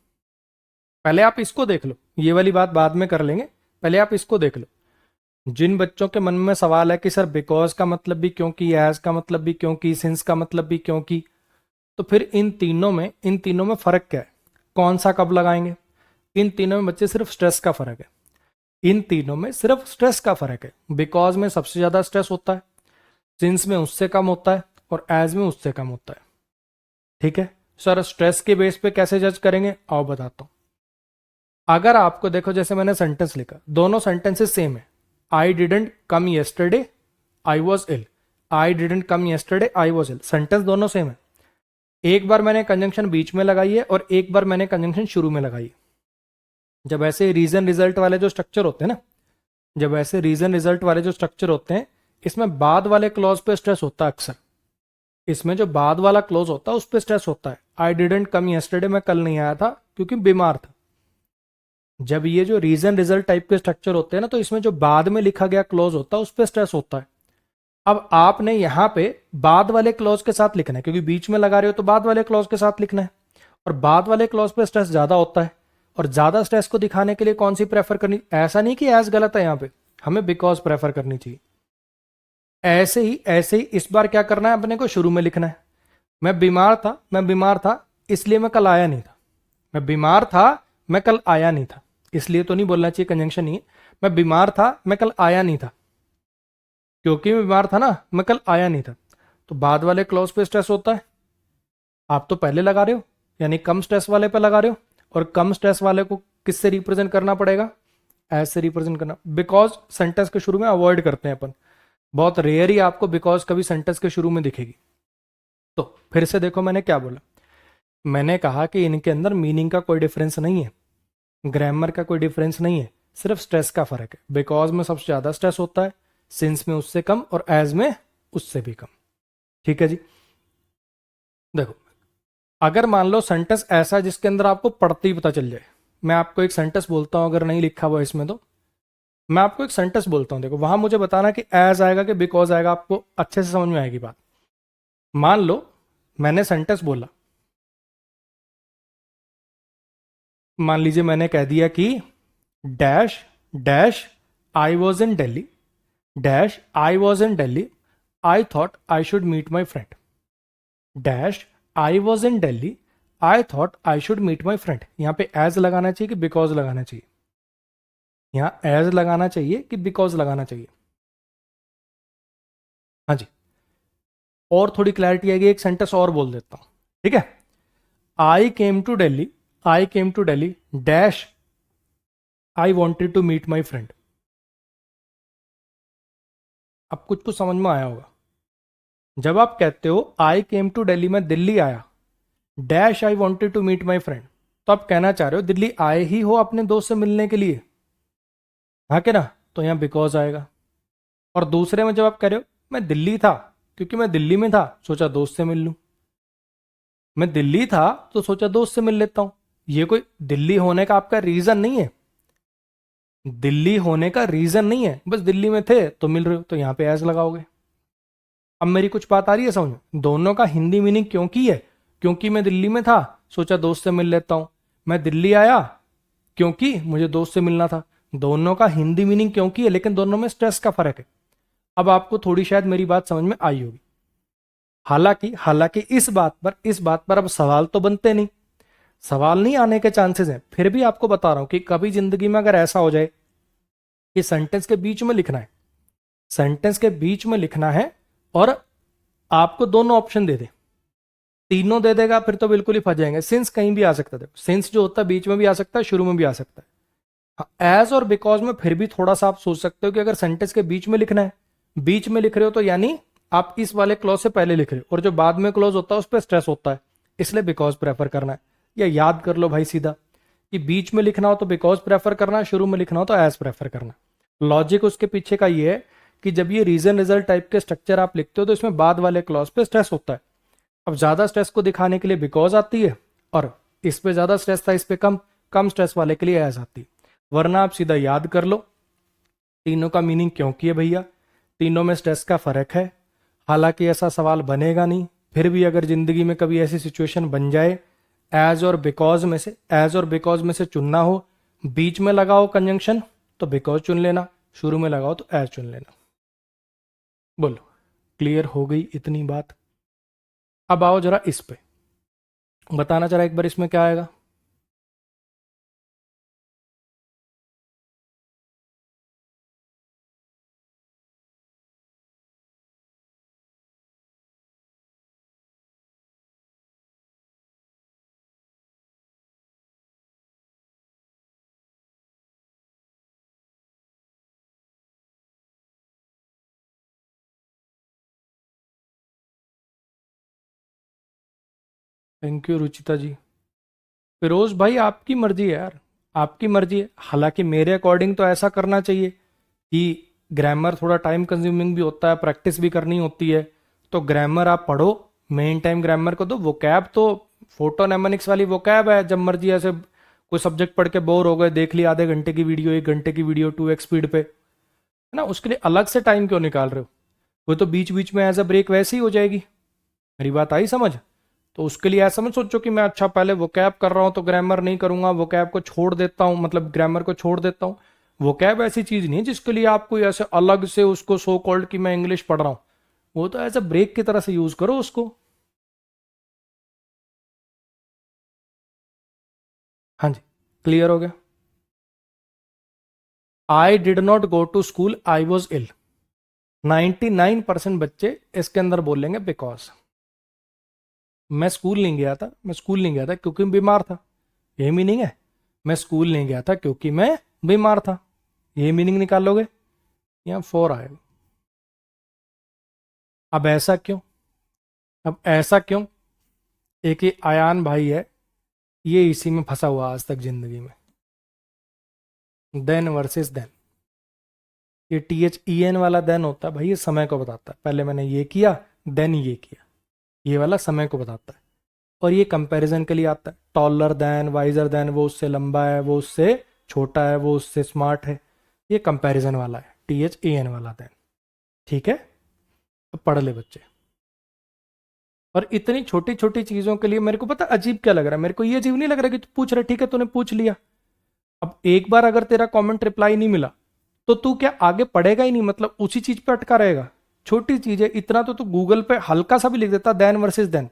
पहले आप इसको देख लो, ये वाली बात बाद में कर लेंगे, पहले आप इसको देख लो। जिन बच्चों के मन में सवाल है कि सर बिकॉज का मतलब भी क्योंकि, एज का मतलब भी क्योंकि, सिंस का मतलब भी क्योंकि, तो फिर इन तीनों में फर्क क्या है, कौन सा कब लगाएंगे? इन तीनों में बच्चे सिर्फ स्ट्रेस का फर्क है, इन तीनों में सिर्फ स्ट्रेस का फर्क है। बिकॉज में सबसे ज्यादा स्ट्रेस होता है, सिंस में उससे कम होता है, और एज में उससे कम होता है। ठीक है सर, स्ट्रेस के बेस पे कैसे जज करेंगे आओ बताता हूं। अगर आपको देखो, जैसे मैंने सेंटेंस लिखा, दोनों सेंटेंसेस सेम है, I didn't come yesterday I was ill, I didn't come yesterday I was ill, sentence दोनों सेम है। एक बार मैंने कंजंक्शन बीच में लगाई है और एक बार मैंने कंजंक्शन शुरू में लगाई है। जब ऐसे रीजन रिजल्ट वाले जो स्ट्रक्चर होते हैं ना, जब ऐसे रीजन रिजल्ट वाले जो स्ट्रक्चर होते हैं, इसमें बाद वाले क्लॉज पे स्ट्रेस होता है अक्सर, इसमें जो बाद वाला क्लॉज होता है उस पर स्ट्रेस होता है। आई डिडंट कम येस्टरडे, मैं कल नहीं आया था क्योंकि बीमार था। जब ये जो रीजन रिजल्ट टाइप के स्ट्रक्चर होते हैं ना, तो इसमें जो बाद में लिखा गया क्लॉज होता है उस पर स्ट्रेस होता है। अब आपने यहां पे बाद वाले क्लॉज के साथ लिखना है, क्योंकि बीच में लगा रहे हो तो बाद वाले क्लॉज के साथ लिखना है, और बाद वाले क्लॉज पे स्ट्रेस ज्यादा होता है। और ज्यादा स्ट्रेस को दिखाने के लिए कौन सी प्रेफर करनी, ऐसा नहीं कि एज गलत है, यहां पे हमें बिकॉज प्रेफर करनी चाहिए। ऐसे ही इस बार क्या करना है, अपने को शुरू में लिखना है। मैं बीमार था इसलिए मैं कल आया नहीं था, मैं बीमार था मैं कल आया नहीं था, इसलिए तो नहीं बोलना चाहिए, कंजंक्शन नहीं है। मैं बीमार था मैं कल आया नहीं था, क्योंकि मैं बीमार था ना, मैं कल आया नहीं था। तो बाद वाले क्लॉज पे स्ट्रेस होता है, आप तो पहले लगा रहे हो, यानी कम स्ट्रेस वाले पे लगा रहे हो, और कम स्ट्रेस वाले को किससे रिप्रेजेंट करना पड़ेगा, एज से रिप्रेजेंट करना। बिकॉज सेंटेंस के शुरू में अवॉइड करते हैं अपन, बहुत रेयर ही आपको बिकॉज कभी सेंटेंस के शुरू में दिखेगी। तो फिर से देखो मैंने क्या बोला, मैंने कहा कि इनके अंदर मीनिंग का कोई डिफरेंस नहीं है, ग्रामर का कोई डिफरेंस नहीं है, सिर्फ स्ट्रेस का फर्क है। बिकॉज में सबसे ज्यादा स्ट्रेस होता है, सिंस में उससे कम, और एज में उससे भी कम। ठीक है जी, देखो अगर मान लो सेंटेंस ऐसा जिसके अंदर आपको पढ़ते ही पता चल जाए, मैं आपको एक सेंटेंस बोलता हूं, अगर नहीं लिखा हुआ इसमें तो मैं आपको एक सेंटेंस बोलता हूं, देखो वहां मुझे बताना कि एज आएगा कि बिकॉज आएगा, आपको अच्छे से समझ में आएगी बात। मान लो मैंने सेंटेंस बोला, मान लीजिए मैंने कह दिया कि dash dash I was in Delhi, dash I was in Delhi, I thought I should meet my friend, dash I was in Delhi, I thought I should meet my friend. यहां पे एज लगाना चाहिए कि बिकॉज लगाना चाहिए, यहां एज लगाना चाहिए कि बिकॉज लगाना चाहिए? हाँ जी, और थोड़ी क्लैरिटी आएगी, एक सेंटेंस और बोल देता हूं, ठीक है। I came to Delhi, I came to Delhi dash I wanted to meet my friend. अब कुछ कुछ समझ में आया होगा, जब आप कहते हो आई केम टू दिल्ली, मैं दिल्ली आया, dash I wanted to meet my friend, तो आप कहना चाह रहे हो दिल्ली आए ही हो अपने दोस्त से मिलने के लिए, हाँ के ना, तो यहां बिकॉज आएगा। और दूसरे में जब आप कह रहे हो मैं दिल्ली था क्योंकि मैं दिल्ली में था, सोचा दोस्त से मिल लूं, मैं दिल्ली था तो सोचा दोस्त से मिल लेता हूं, ये कोई दिल्ली होने का आपका रीजन नहीं है, दिल्ली होने का रीजन नहीं है, बस दिल्ली में थे तो मिल रहे हो, तो यहां पे एज लगाओगे। अब मेरी कुछ बात आ रही है समझ में, दोनों का हिंदी मीनिंग क्योंकि है, क्योंकि मैं दिल्ली में था सोचा दोस्त से मिल लेता हूं, मैं दिल्ली आया क्योंकि मुझे दोस्त से मिलना था, दोनों का हिंदी मीनिंग क्योंकि है, लेकिन दोनों में स्ट्रेस का फर्क है। अब आपको थोड़ी शायद मेरी बात समझ में आई होगी। हालांकि हालांकि इस बात पर अब सवाल तो बनते नहीं, सवाल नहीं आने के चांसेस हैं, फिर भी आपको बता रहा हूं कि कभी जिंदगी में अगर ऐसा हो जाए कि सेंटेंस के बीच में लिखना है, सेंटेंस के बीच में लिखना है और आपको दोनों ऑप्शन दे दे, तीनों दे देगा, फिर तो बिल्कुल ही फंस जाएंगे। सिंस कहीं भी आ सकता है, सिंस जो होता है बीच में भी आ सकता है, शुरू में भी आ सकता है, एज और बिकॉज में फिर भी थोड़ा सा आप सोच सकते हो कि अगर सेंटेंस के बीच में लिखना है, बीच में लिख रहे हो तो यानी आप इस वाले क्लॉज से पहले लिख रहे हो, और जो बाद में क्लॉज होता है उस पर स्ट्रेस होता है, इसलिए बिकॉज प्रेफर करना है। या याद कर लो भाई सीधा कि बीच में लिखना हो तो बिकॉज प्रेफर करना है, शुरू में लिखना हो तो एज प्रेफर करना है। लॉजिक उसके पीछे का ये है कि जब ये रीजन रिजल्ट टाइप के स्ट्रक्चर आप लिखते हो तो इसमें बाद वाले क्लॉज पे स्ट्रेस होता है। अब ज्यादा स्ट्रेस को दिखाने के लिए बिकॉज आती है, और इस पे ज्यादा स्ट्रेस था इस पे कम, कम स्ट्रेस वाले के लिए एज आती है। वरना आप सीधा याद कर लो तीनों का मीनिंग क्यों किए भैया, तीनों में स्ट्रेस का फर्क है। हालांकि ऐसा सवाल बनेगा नहीं, फिर भी अगर जिंदगी में कभी ऐसी सिचुएशन बन जाए एज और बिकॉज में से, एज और बिकॉज में से चुनना हो, बीच में लगाओ कंजंक्शन तो बिकॉज चुन लेना, शुरू में लगाओ तो एज चुन लेना। बोलो क्लियर हो गई इतनी बात? अब आओ जरा इस पे, बताना जरा एक बार इसमें क्या आएगा। थैंक यू रुचिता जी। फिरोज भाई आपकी मर्जी है यार, आपकी मर्जी है। हालांकि मेरे अकॉर्डिंग तो ऐसा करना चाहिए कि ग्रामर थोड़ा टाइम कंज्यूमिंग भी होता है, प्रैक्टिस भी करनी होती है, तो ग्रामर आप पढ़ो, मेन टाइम ग्रामर को दो। वोकैब तो फोटोनेमोनिक्स वाली वोकैब है, जब मर्जी ऐसे कोई सब्जेक्ट पढ़ के बोर हो गए, देख लिया आधे घंटे की वीडियो, 1 घंटे की वीडियो 2x स्पीड पे, है ना, उसके लिए अलग से टाइम क्यों निकाल रहे हो? वो तो बीच बीच में एज अ ब्रेक वैसे ही हो जाएगी। मेरी बात आई समझ? तो उसके लिए ऐसा मत सोचो कि मैं अच्छा पहले वोकैब कर रहा हूं तो ग्रामर नहीं करूंगा, वोकैब को छोड़ देता हूं, मतलब ग्रामर को छोड़ देता हूं। वोकैब ऐसी चीज नहीं है जिसके लिए आप कोई ऐसे अलग से उसको सो कॉल्ड कि मैं इंग्लिश पढ़ रहा हूं। वो तो ऐसे ब्रेक की तरह से यूज करो उसको। हाँ जी, क्लियर हो गया। I did not go to school, I was ill. 99% बच्चे इसके अंदर बोलेंगे बिकॉज। मैं स्कूल नहीं गया था, मैं स्कूल नहीं गया था क्योंकि मैं बीमार था, ये मीनिंग है। मैं स्कूल नहीं गया था क्योंकि मैं बीमार था, ये मीनिंग निकालोगे, यहाँ फोर आएगा। अब ऐसा क्यों? अब ऐसा क्यों? एक ये आयान भाई है, ये इसी में फंसा हुआ आज तक जिंदगी में। देन वर्सेस देन, ये THEN वाला देन होता है भाई, ये समय को बताता है, पहले मैंने ये किया देन ये किया, ये वाला समय को बताता है। और ये कंपैरिजन के लिए आता है, टॉलर देन, वाइजर देन, वो उससे लंबा है, वो उससे छोटा है, वो उससे स्मार्ट है, ये कंपैरिजन वाला है, THEN वाला देन। ठीक है, अब पढ़ ले बच्चे। और इतनी छोटी छोटी चीजों के लिए मेरे को पता अजीब क्या लग रहा है, मेरे को ये अजीब नहीं लग रहा कि तू पूछ रहा, ठीक है तूने पूछ लिया, अब एक बार अगर तेरा कमेंट रिप्लाई नहीं मिला तो तू क्या आगे पढ़ेगा ही नहीं, मतलब उसी चीज पे अटका रहेगा। छोटी चीज है, इतना तो तू गूगल पे हल्का सा भी लिख देता, देन वर्सेस देन।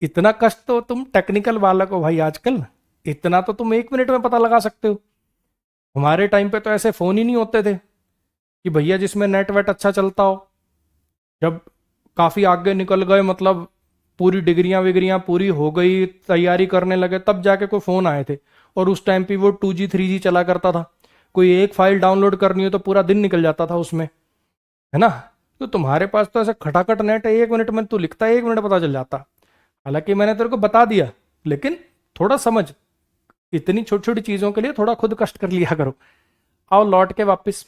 इतना कष्ट तो तुम टेक्निकल वाला को भाई आजकल, इतना तो तुम 1 मिनट में पता लगा सकते हो। हमारे टाइम पे तो ऐसे फोन ही नहीं होते थे कि भैया जिसमें नेट वेट अच्छा चलता हो। जब काफी आगे निकल गए, मतलब पूरी डिग्रियां विग्रियां पूरी हो गई, तैयारी करने लगे, तब जाके कोई फोन आए थे। और उस टाइम पे वो 2G 3G चला करता था, कोई एक फाइल डाउनलोड करनी हो तो पूरा दिन निकल जाता था उसमें, है ना। तो तुम्हारे पास तो ऐसा खटाखट नेट है, 1 मिनट में तू लिखता है, 1 मिनट पता चल जाता। हालांकि मैंने तेरे को बता दिया, लेकिन थोड़ा समझ, इतनी छोटी छोटी चीजों के लिए थोड़ा खुद कष्ट कर लिया करो। आओ लौट के वापस,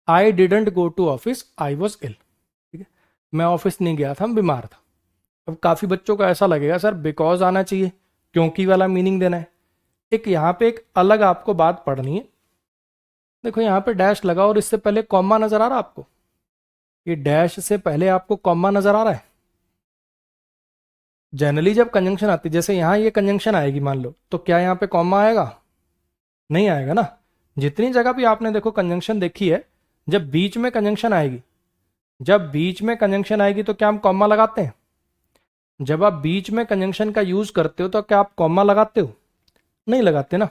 I didn't go to office, I was ill. ठीक है, मैं ऑफिस नहीं गया था, मैं बीमार था। अब काफी बच्चों को ऐसा लगेगा सर बिकॉज आना चाहिए, क्योंकि वाला मीनिंग देना है। एक यहाँ पे एक अलग आपको बात पढ़नी है। देखो यहाँ पे डैश लगा और इससे पहले कॉमा नजर आ रहा है आपको, ये डैश से पहले आपको कॉमा नजर आ रहा है। जनरली जब कंजंक्शन आती है, जैसे यहाँ ये कंजंक्शन आएगी मान लो, तो क्या यहाँ पे कॉमा आएगा? नहीं आएगा ना। जितनी जगह भी आपने देखो कंजंक्शन देखी है, जब बीच में कंजंक्शन आएगी, जब बीच में कंजंक्शन आएगी तो क्या हम कॉमा लगाते हैं? जब आप बीच में कंजंक्शन का यूज करते हो तो क्या आप कॉमा लगाते हो? नहीं लगाते ना।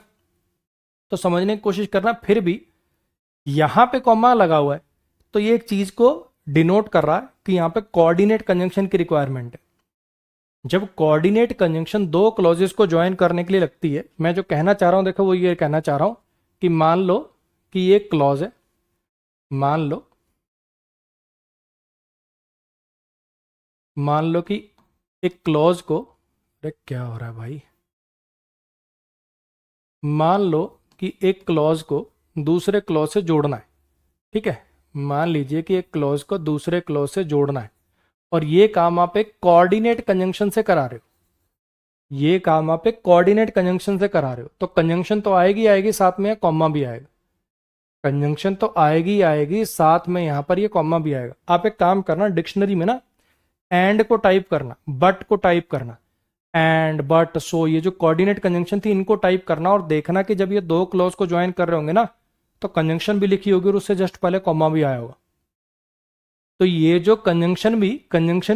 तो समझने की कोशिश करना, फिर भी यहां पे कॉमा लगा हुआ है तो ये एक चीज को डिनोट कर रहा है कि यहां पे कोऑर्डिनेट कंजंक्शन की रिक्वायरमेंट है। जब कोऑर्डिनेट कंजंक्शन दो क्लॉजेस को ज्वाइन करने के लिए लगती है, मैं जो कहना चाह रहा हूं देखो वो ये कहना चाह रहा हूं कि मान लो कि ये क्लॉज है, मान लो मान लो कि एक क्लॉज को, अरे क्या हो रहा है भाई, मान लो कि एक क्लॉज को दूसरे क्लॉज से जोड़ना है, ठीक है। मान लीजिए कि एक क्लॉज को दूसरे क्लॉज से जोड़ना है और ये काम आप एक कोऑर्डिनेट कंजंक्शन से करा रहे हो, ये काम आप एक कोऑर्डिनेट कंजंक्शन से करा रहे हो, तो कंजंक्शन तो आएगी आएगी, साथ में कॉमा भी आएगा, कंजंक्शन तो आएगी आएगी, साथ में यहां पर ये कॉमा भी आएगा। आप एक काम करना, डिक्शनरी में ना एंड को टाइप करना, बट को टाइप करना, एंड बट सो, ये जो कोऑर्डिनेट कंजंक्शन थी इनको टाइप करना और देखना कि जब ये दो क्लॉज को ज्वाइन कर रहे होंगे ना तो कंजंक्शन भी लिखी होगी और उससे जस्ट पहले कॉमा भी आया होगा। तो ये जो कंजंक्शन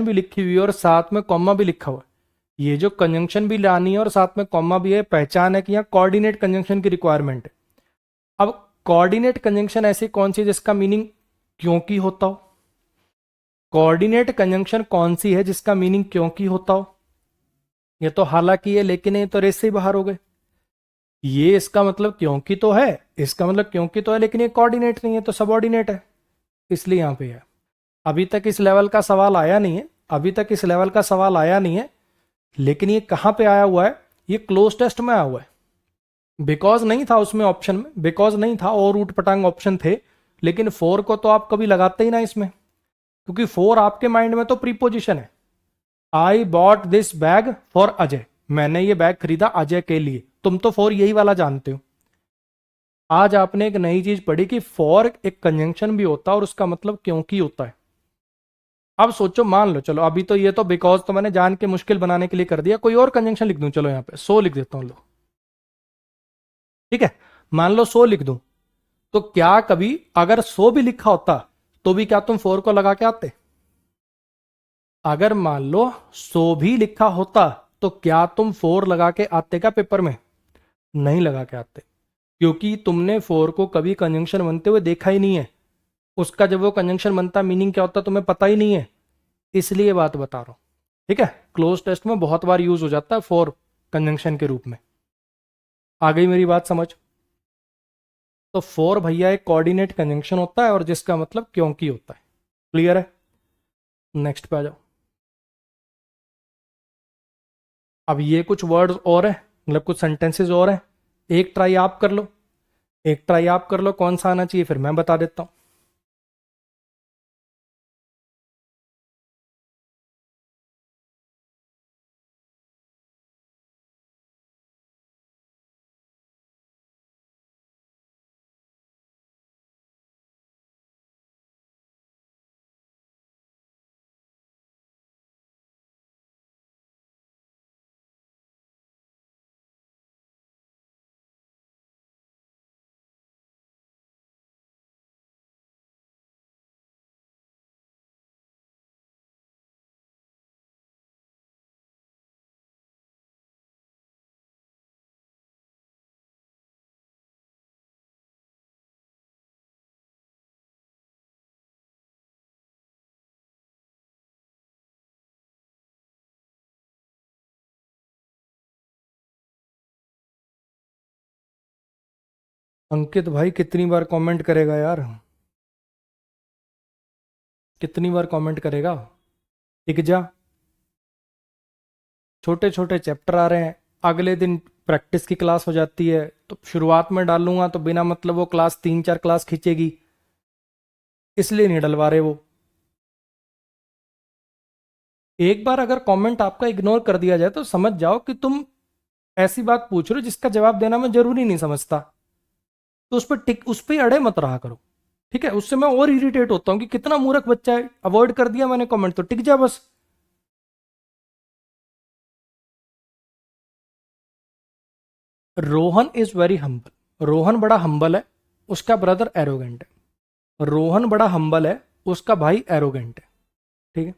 भी लिखी हुई है और साथ में कॉमा भी लिखा हुआ है, ये जो कंजंक्शन भी लानी है और साथ में कॉमा भी है, पहचान है कि यहाँ कोऑर्डिनेट कंजंक्शन की रिक्वायरमेंट है। अब कोऑर्डिनेट कंजंक्शन ऐसी कौन सी जिसका मीनिंग क्योंकि होता हो, कोऑर्डिनेट कंजंक्शन कौन सी है जिसका मीनिंग क्योंकि होता हो, ये तो हालांकि है लेकिन ये तो रेस से ही बाहर हो गए, ये इसका मतलब क्योंकि तो है, इसका मतलब क्योंकि तो है लेकिन ये कोऑर्डिनेट नहीं है तो सबऑर्डिनेट है, इसलिए यहां पे है। अभी तक इस लेवल का सवाल आया नहीं है, अभी तक इस लेवल का सवाल आया नहीं है, लेकिन ये कहां पे आया हुआ है, ये क्लोज टेस्ट में आया हुआ है। बिकॉज नहीं था उसमें ऑप्शन में, बिकॉज नहीं था और ऊट पटांग ऑप्शन थे, लेकिन फोर को तो आप कभी लगाते ही ना इसमें, क्योंकि फोर आपके माइंड में तो प्रीपोजिशन है। I bought this bag for Ajay, मैंने ये बैग खरीदा अजय के लिए, तुम तो फॉर यही वाला जानते हो। आज आपने एक नई चीज पढ़ी कि फॉर एक कंजंक्शन भी होता है और उसका मतलब क्योंकि होता है। अब सोचो, मान लो, चलो अभी तो ये तो बिकॉज तो मैंने जान के मुश्किल बनाने के लिए कर दिया, कोई और कंजंक्शन लिख दूं, चलो यहाँ पे सो लिख देता हूं, लो ठीक है, मान लो सो लिख दूं, तो क्या कभी अगर सो भी लिखा होता तो भी क्या तुम फोर को लगा के आते? अगर मान लो सो भी लिखा होता तो क्या तुम फोर लगा के आते क्या पेपर में? नहीं लगा के आते, क्योंकि तुमने फोर को कभी कंजंक्शन बनते हुए देखा ही नहीं है, उसका जब वो कंजंक्शन बनता मीनिंग क्या होता तुम्हें पता ही नहीं है, इसलिए बात बता रहा हूं, ठीक है। क्लोज टेस्ट में बहुत बार यूज हो जाता है फोर कंजंक्शन के रूप में। आ गई मेरी बात समझ? तो फोर भैया एक कोऑर्डिनेट कंजंक्शन होता है और जिसका मतलब क्योंकि होता है। क्लियर है? नेक्स्ट पे आ जाओ। अब ये कुछ वर्ड्स और है, मतलब कुछ सेंटेंसेस और हैं, एक ट्राई आप कर लो, एक ट्राई आप कर लो, कौन सा आना चाहिए फिर मैं बता देता हूं। अंकित भाई कितनी बार कमेंट करेगा यार, कितनी बार कमेंट करेगा? टिक जा, छोटे छोटे चैप्टर आ रहे हैं, अगले दिन प्रैक्टिस की क्लास हो जाती है, तो शुरुआत में डालूंगा तो बिना मतलब वो क्लास 3-4 क्लास खींचेगी, इसलिए नहीं डलवा रहे वो। एक बार अगर कमेंट आपका इग्नोर कर दिया जाए तो समझ जाओ कि तुम ऐसी बात पूछ रहे हो जिसका जवाब देना मैं जरूरी नहीं समझता, तो उस पर टिक, उस पर अड़े मत रहा करो, ठीक है। उससे मैं और इरिटेट होता हूँ कि कितना मूर्ख बच्चा है, अवॉइड कर दिया मैंने कमेंट तो टिक जा बस। Rohan is very humble, Rohan बड़ा हम्बल है, उसका ब्रदर एरोगेंट है। रोहन बड़ा हम्बल है, उसका भाई एरोगेंट है, ठीक है।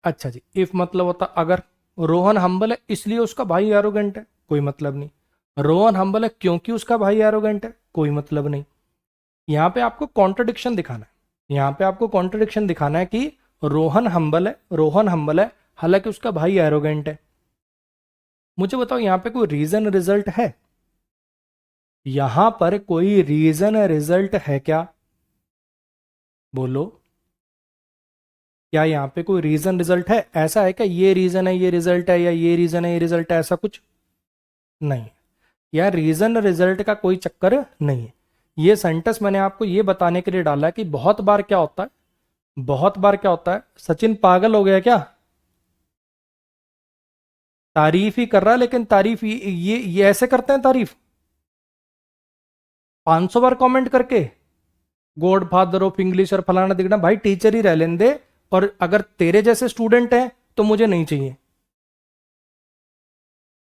अच्छा जी, इफ मतलब होता अगर, रोहन हम्बल है इसलिए उसका भाई एरोगेंट है, कोई मतलब नहीं। रोहन हम्बल है क्योंकि उसका भाई एरोगेंट है, कोई मतलब नहीं। यहाँ पे आपको कॉन्ट्रडिक्शन दिखाना है, यहाँ पे आपको कॉन्ट्रडिक्शन दिखाना है कि रोहन हम्बल है, रोहन हम्बल है, हालांकि उसका भाई एरोगेंट है। मुझे बताओ यहाँ पे कोई रीजन रिजल्ट है? यहां पर कोई रीजन रिजल्ट है क्या? बोलो, क्या यहाँ पे कोई रीजन रिजल्ट है? ऐसा है क्या ये रीजन है ये रिजल्ट है, या ये रीजन है ये रिजल्ट है, ऐसा कुछ नहीं। या रीजन रिजल्ट का कोई चक्कर नहीं है। ये सेंटेंस मैंने आपको ये बताने के लिए डाला है कि बहुत बार क्या होता है, बहुत बार क्या होता है, सचिन पागल हो गया क्या? तारीफ ही कर रहा है, लेकिन तारीफ ये ऐसे करते हैं तारीफ 500 बार कमेंट करके, गॉड फादर ऑफ इंग्लिश और फलाना दिखना। भाई टीचर ही रह लेने दे, और अगर तेरे जैसे स्टूडेंट हैं तो मुझे नहीं चाहिए।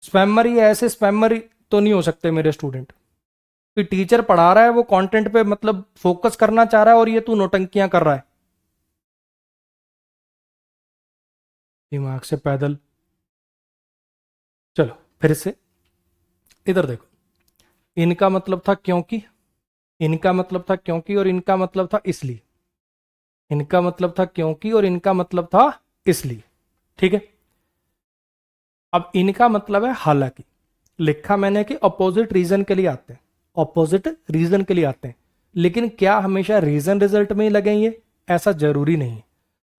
स्पैमर ही ऐसे स्पैमर ही तो नहीं हो सकते मेरे स्टूडेंट। कि टीचर पढ़ा रहा है, वो कंटेंट पे मतलब फोकस करना चाह रहा है, और ये तू नौटंकियां कर रहा है दिमाग से पैदल। चलो फिर से इधर देखो, इनका मतलब था क्योंकि, इनका मतलब था क्योंकि, और इनका मतलब था इसलिए। इनका मतलब था क्योंकि और इनका मतलब था इसलिए। ठीक है, अब इनका मतलब है हालांकि। लिखा मैंने कि अपोजिट रीजन के लिए आते हैं, अपोजिट रीजन के लिए आते हैं। लेकिन क्या हमेशा रीजन रिजल्ट में ही लगेंगे? ऐसा जरूरी नहीं है।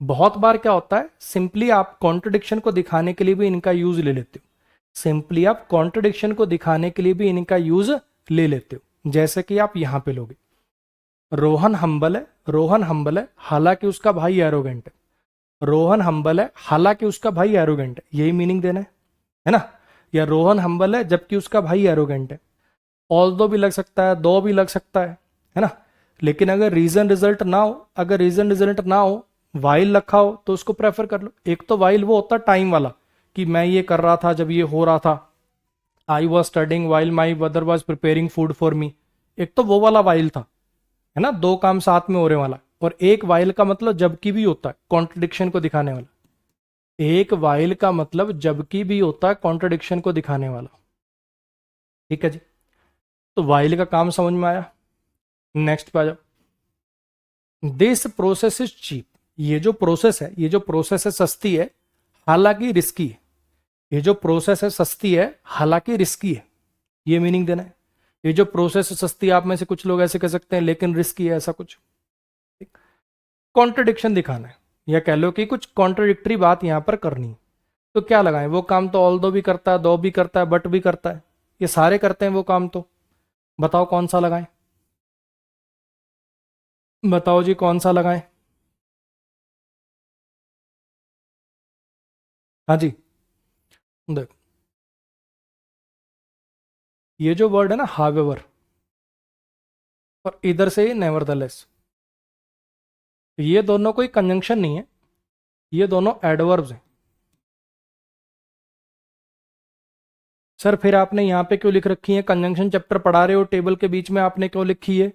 बहुत बार क्या होता है, सिंपली आप कॉन्ट्रडिक्शन को दिखाने के लिए भी इनका यूज ले लेते हो। सिंपली आप कॉन्ट्रडिक्शन को दिखाने के लिए भी इनका यूज ले लेते हो। जैसे कि आप यहां पे लोगे, रोहन हम्बल है, रोहन हम्बल है हालांकि उसका भाई एरोगेंट है। रोहन हम्बल है हालांकि उसका भाई एरोगेंट है, यही मीनिंग देना है ना? या रोहन हम्बल है जबकि उसका भाई एरोगेंट है। ऑल दो भी लग सकता है, दो भी लग सकता है ना? लेकिन अगर रीजन रिजल्ट ना हो, अगर रीजन रिजल्ट ना हो, वाइल रखा हो, तो उसको प्रेफर कर लो। एक तो वाइल वो होता है टाइम वाला, कि मैं ये कर रहा था जब ये हो रहा था, I was studying while my mother was preparing food for me. एक तो वो वाला वाइल था, है ना, दो काम साथ में हो रहे वाला। और एक वाइल का मतलब जबकि भी होता है, कॉन्ट्रडिक्शन को दिखाने वाला। एक वाइल का मतलब जबकि भी होता है, कॉन्ट्रडिक्शन को दिखाने वाला। ठीक है जी, तो वाइल का काम समझ में आया। नेक्स्ट पे आ जाओ। This process is cheap. ये जो प्रोसेस है, ये जो प्रोसेस है सस्ती है, हालांकि रिस्की है। ये जो प्रोसेस है सस्ती है, हालांकि रिस्की है, ये मीनिंग देना है। ये जो प्रोसेस है सस्ती, आप में से कुछ लोग ऐसे कह सकते हैं, लेकिन रिस्की है, ऐसा कुछ। कॉन्ट्रडिक्शन दिखाना है, या कह लो कि कुछ कॉन्ट्रडिक्टरी बात यहां पर करनी है। तो क्या लगाएं? वो काम तो ऑल दो भी करता है, दो भी करता है, बट भी करता है, ये सारे करते हैं वो काम। तो बताओ कौन सा लगाएं? बताओ जी कौन सा लगाएं? हाँ जी, देखो, ये जो वर्ड है ना हावेवर, और इधर से नेवरदलेस, ये दोनों कोई कंजंक्शन नहीं है, ये दोनों एडवर्ब्स हैं। सर फिर आपने यहाँ पे क्यों लिख रखी है? कंजंक्शन चैप्टर पढ़ा रहे हो, टेबल के बीच में आपने क्यों लिखी है?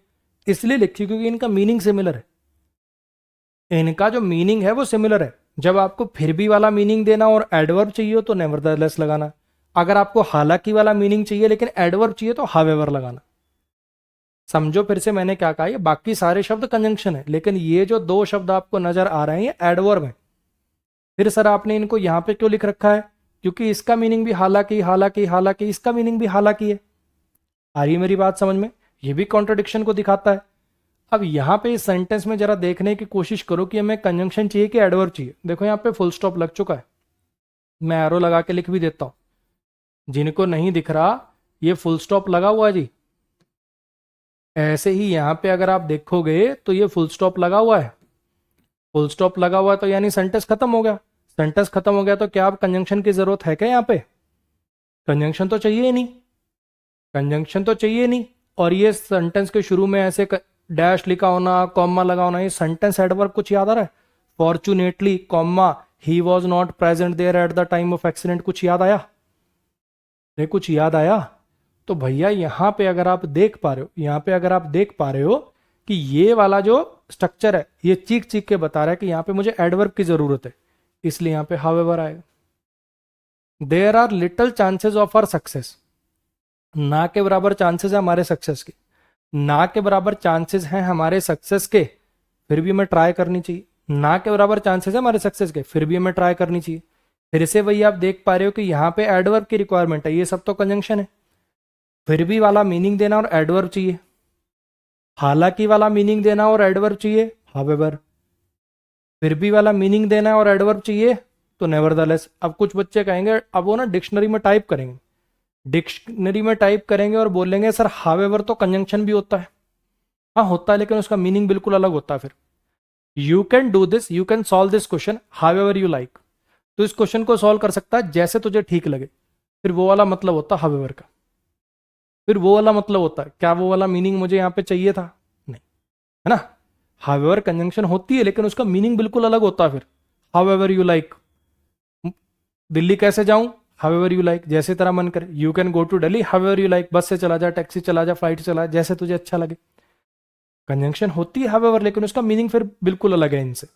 इसलिए लिखी क्योंकि इनका मीनिंग सिमिलर है। इनका जो मीनिंग है वो सिमिलर है। जब आपको फिर भी वाला मीनिंग देना और एडवर्ब चाहिए हो तो नेवरदलेस लगाना। अगर आपको हालांकि वाला मीनिंग चाहिए लेकिन एडवर्ब चाहिए तो हावेवर लगाना। समझो फिर से मैंने क्या कहा, ये बाकी सारे शब्द कंजंक्शन है, लेकिन ये जो दो शब्द आपको नजर आ रहे हैं ये एडवर्ब है। फिर सर आपने इनको यहां पे क्यों लिख रखा है? क्योंकि इसका मीनिंग भी हालांकि, हालांकि, हालांकि, इसका मीनिंग भी हालांकि है। आ रही है मेरी बात समझ में? ये भी कॉन्ट्रडिक्शन को दिखाता है। अब यहां पे इस सेंटेंस में जरा देखने की कोशिश करो कि हमें कंजंक्शन चाहिए कि एडवर्ब चाहिए। देखो यहाँ पे फुल स्टॉप लग चुका है, मैं एरो लगा के लिख भी देता हूं। जिनको नहीं दिख रहा, ये फुल स्टॉप लगा हुआ है जी। ऐसे ही यहां पे अगर आप देखोगे तो ये फुल स्टॉप लगा हुआ है। फुल स्टॉप लगा हुआ है तो यानी सेंटेंस खत्म हो गया। सेंटेंस खत्म हो गया तो क्या आप कंजंक्शन की जरूरत है क्या? यहाँ पे कंजंक्शन तो चाहिए ही नहीं, कंजंक्शन तो चाहिए नहीं। और ये सेंटेंस के शुरू में ऐसे डैश लिखा होना, कॉमा लगा होना, ये सेंटेंस एडवर्ब कुछ याद आ रहा है? Fortunately, comma, he was not present there at the time of accident, कुछ याद आया? नहीं कुछ याद आया? तो भैया यहां पे अगर आप देख पा रहे हो, यहां पे अगर आप देख पा रहे हो कि ये वाला जो स्ट्रक्चर है ये चीख चीख के बता रहा है कि यहां पे मुझे एडवर्ब की जरूरत है, इसलिए यहां पे हावेवर आएगा। There are little chances of our success. ना के बराबर चांसेस है हमारे सक्सेस के, ना के बराबर चांसेस हैं हमारे सक्सेस के, फिर भी हमें ट्राई करनी चाहिए। ना के बराबर चांसेस है हमारे सक्सेस के, फिर भी हमें ट्राई करनी चाहिए। फिर से वही आप देख पा रहे हो कि यहाँ पे एडवर्ब की रिक्वायरमेंट है, ये सब तो कंजंक्शन है। फिर भी वाला मीनिंग देना और एडवर्ब चाहिए, हालांकि वाला मीनिंग देना और एडवर्ब चाहिए हावेवर, फिर भी वाला मीनिंग देना और एडवर्ब चाहिए तो नेवरदलेस। अब कुछ बच्चे कहेंगे, अब वो ना डिक्शनरी में टाइप करेंगे, डिक्शनरी में टाइप करेंगे और बोलेंगे सर हावेवर तो कंजंक्शन भी होता है। हाँ होता है, लेकिन उसका मीनिंग बिल्कुल अलग होता है। फिर you can do this, you can solve this question however you like. तो इस क्वेश्चन को सॉल्व कर सकता है जैसे तुझे ठीक लगे। फिर वो वाला मतलब होता है हावेवर का, फिर वो वाला मतलब होता है, क्या वो वाला मीनिंग मुझे यहाँ पे चाहिए था, नहीं, है ना। हावेवर कंजंक्शन होती है लेकिन उसका मीनिंग बिल्कुल अलग होता है। फिर हावेवर यू लाइक, दिल्ली कैसे जाऊं, हावेवर यू लाइक, जैसे तेरा मन करे। You can go to Delhi however you like, bus से चला जा, टैक्सी चला जा, फ्लाइट चला जा, जैसे तुझे अच्छा लगे। कंजंक्शन होती है हावेवर, लेकिन उसका मीनिंग फिर बिल्कुल अलग है इनसे।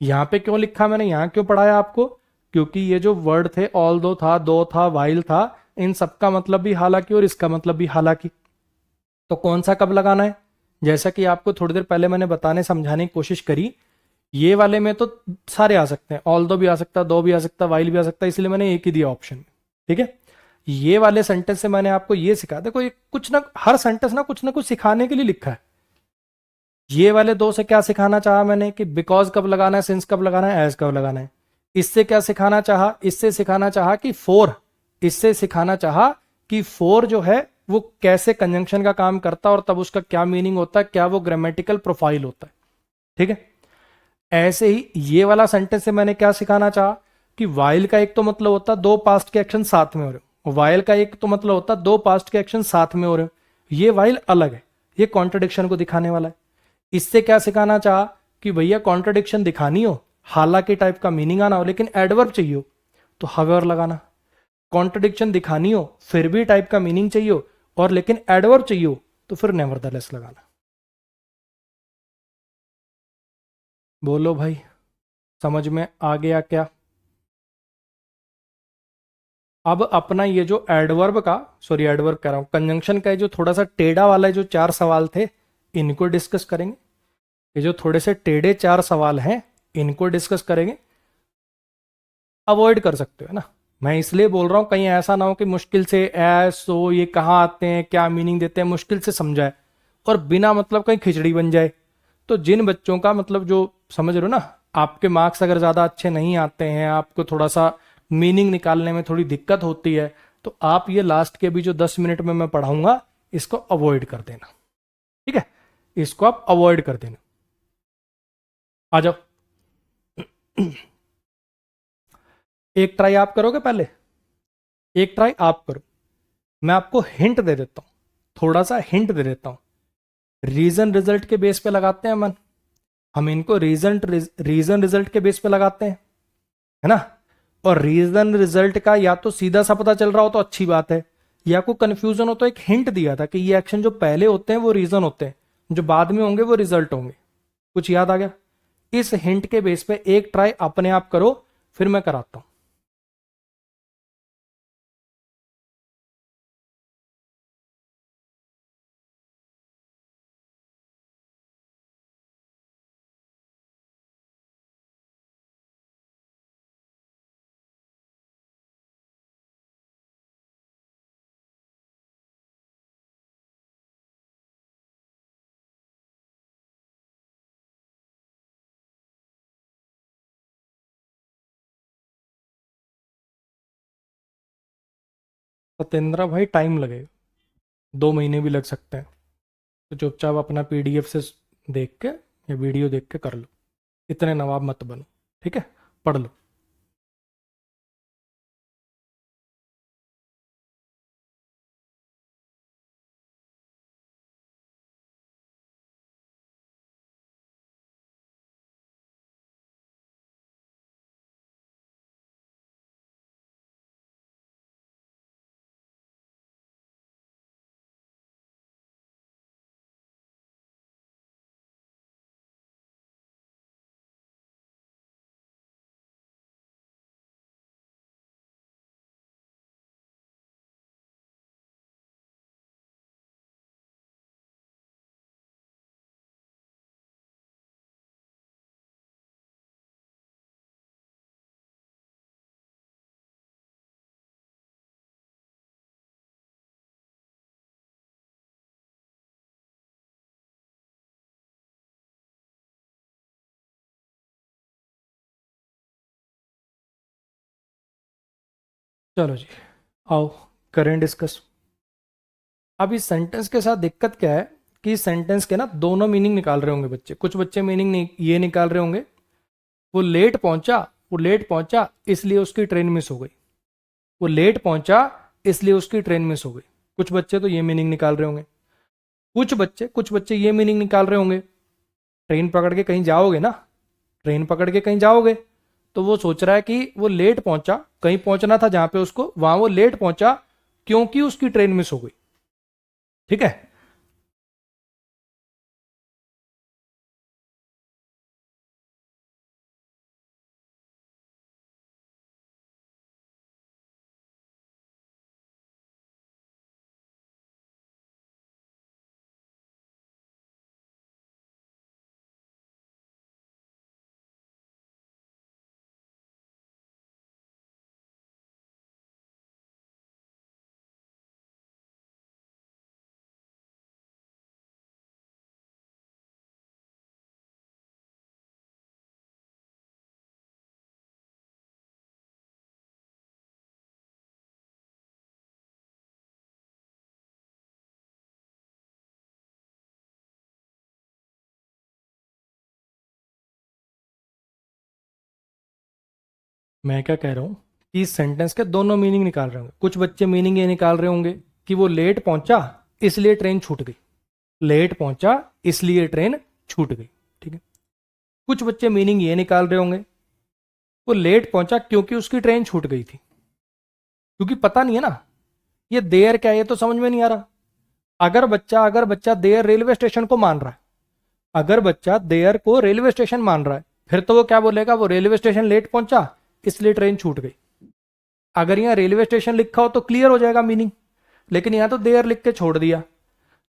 यहाँ पे क्यों लिखा मैंने, यहाँ क्यों पढ़ाया आपको, क्योंकि ये जो वर्ड थे ऑल दो था, दो था, वाइल था, इन सबका मतलब भी हालांकि और इसका मतलब भी हालांकि। तो कौन सा कब लगाना है, जैसा कि आपको थोड़ी देर पहले मैंने बताने समझाने की कोशिश करी। ये वाले में तो सारे आ सकते हैं, ऑल दो भी आ सकता है, दो भी आ सकता है, वाइल भी आ सकता है, इसलिए मैंने एक ही दिया ऑप्शन। ठीक है, ये वाले सेंटेंस से मैंने आपको ये सिखा, देखो ये कुछ ना, हर सेंटेंस ना कुछ सिखाने के लिए लिखा है। ये वाले दो से क्या सिखाना चाहा मैंने कि बिकॉज कब लगाना है, सिंस कब लगाना है, एज कब लगाना है। इससे क्या सिखाना चाहा, इससे सिखाना चाहा कि फोर, इससे सिखाना चाहा कि फोर जो है वो कैसे कंजंक्शन का काम करता है और तब उसका क्या मीनिंग होता है, क्या वो ग्रामेटिकल प्रोफाइल होता है। ठीक है, ऐसे ही ये वाला सेंटेंस से मैंने क्या सिखाना चाहा कि वाइल का एक तो मतलब होता है दो पास्ट के एक्शन साथ में हो रहे हो, वाइल का एक तो मतलब होता है दो पास्ट के एक्शन साथ में हो रहे हो, ये वाइल अलग है, ये कॉन्ट्रडिक्शन को दिखाने वाला है। इससे क्या सिखाना चाहा कि भैया कॉन्ट्रडिक्शन दिखानी हो, हालांकि टाइप का मीनिंग आना हो, लेकिन एडवर्ब चाहिए हो तो हावेवर लगाना। कॉन्ट्रडिक्शन दिखानी हो फिर भी टाइप का मीनिंग चाहिए हो और लेकिन एडवर्ब चाहिए हो तो फिर नेवरदलेस लगाना। बोलो भाई, समझ में आ गया क्या। अब अपना ये जो एडवर्ब का, सॉरी एडवर्ब कह रहा हूं, कंजंक्शन का जो थोड़ा सा टेढ़ा वाला जो चार सवाल थे, इनको डिस्कस करेंगे। ये जो थोड़े से टेढ़े चार सवाल हैं इनको डिस्कस करेंगे। अवॉइड कर सकते हो ना, मैं इसलिए बोल रहा हूं कहीं ऐसा ना हो कि मुश्किल से ऐसो ये कहाँ आते हैं, क्या मीनिंग देते हैं, मुश्किल से समझाए और बिना मतलब कहीं खिचड़ी बन जाए। तो जिन बच्चों का मतलब जो, समझ रहे हो ना, आपके मार्क्स अगर ज़्यादा अच्छे नहीं आते हैं, आपको थोड़ा सा मीनिंग निकालने में थोड़ी दिक्कत होती है, तो आप ये लास्ट के भी जो 10 मिनट में मैं पढ़ाऊंगा इसको अवॉइड कर देना। ठीक है, इसको आप अवॉइड कर देना। आ जाओ। एक ट्राई आप करोगे पहले, एक ट्राई आप करो, मैं आपको हिंट दे देता हूँ, थोड़ा सा हिंट दे देता हूँ। रीजन रिजल्ट के बेस पे लगाते हैं मन, हम इनको रीजन रिजल्ट के बेस पे लगाते हैं, है ना। और रीजन रिजल्ट का या तो सीधा सा पता चल रहा हो तो अच्छी बात है, या कोई कंफ्यूजन हो तो एक हिंट दिया था कि ये एक्शन जो पहले होते हैं वो रीजन होते हैं, जो बाद में होंगे वो रिजल्ट होंगे। कुछ याद आ गया, इस हिंट के बेस पे एक ट्राई अपने आप करो, फिर मैं कराता हूं। सत्येंद्र भाई टाइम लगेगा, 2 महीने भी लग सकते हैं। तो चुपचाप अपना पीडीएफ से देख के या वीडियो देख के कर लो, इतने नवाब मत बनो। ठीक है, पढ़ लो। चलो जी, आओ करें डिस्कस। अब इस सेंटेंस के साथ दिक्कत क्या है कि इस सेंटेंस के ना दोनों मीनिंग निकाल रहे होंगे बच्चे। कुछ बच्चे मीनिंग ये निकाल रहे होंगे, वो लेट पहुंचा, वो लेट पहुंचा इसलिए उसकी ट्रेन मिस हो गई। वो लेट पहुंचा इसलिए उसकी ट्रेन मिस हो गई। कुछ बच्चे तो ये मीनिंग निकाल रहे होंगे। कुछ बच्चे ये मीनिंग निकाल रहे होंगे, ट्रेन पकड़ के कहीं जाओगे ना, ट्रेन पकड़ के कहीं जाओगे तो वो सोच रहा है कि वो लेट पहुंचा, कहीं पहुंचना था जहां पे उसको, वहां वो लेट पहुंचा क्योंकि उसकी ट्रेन मिस हो गई। ठीक है। मैं क्या कह रहा हूं कि इस सेंटेंस के दोनों मीनिंग निकाल रहे होंगे। कुछ बच्चे मीनिंग ये निकाल रहे होंगे कि वो लेट पहुंचा इसलिए ट्रेन छूट गई, लेट पहुंचा इसलिए ट्रेन छूट गई। ठीक है। कुछ बच्चे मीनिंग ये निकाल रहे होंगे, वो लेट पहुंचा क्योंकि उसकी ट्रेन छूट गई थी। क्योंकि पता नहीं है ना ये देर क्या है, ये तो समझ में नहीं आ रहा। अगर बच्चा देर रेलवे स्टेशन को मान रहा है, अगर बच्चा देयर को रेलवे स्टेशन मान रहा है, फिर तो वो क्या बोलेगा, वो रेलवे स्टेशन लेट पहुंचा इसलिए ट्रेन छूट गई। अगर यहाँ रेलवे स्टेशन लिखा हो तो क्लियर हो जाएगा मीनिंग, लेकिन यहाँ तो देयर लिख के छोड़ दिया।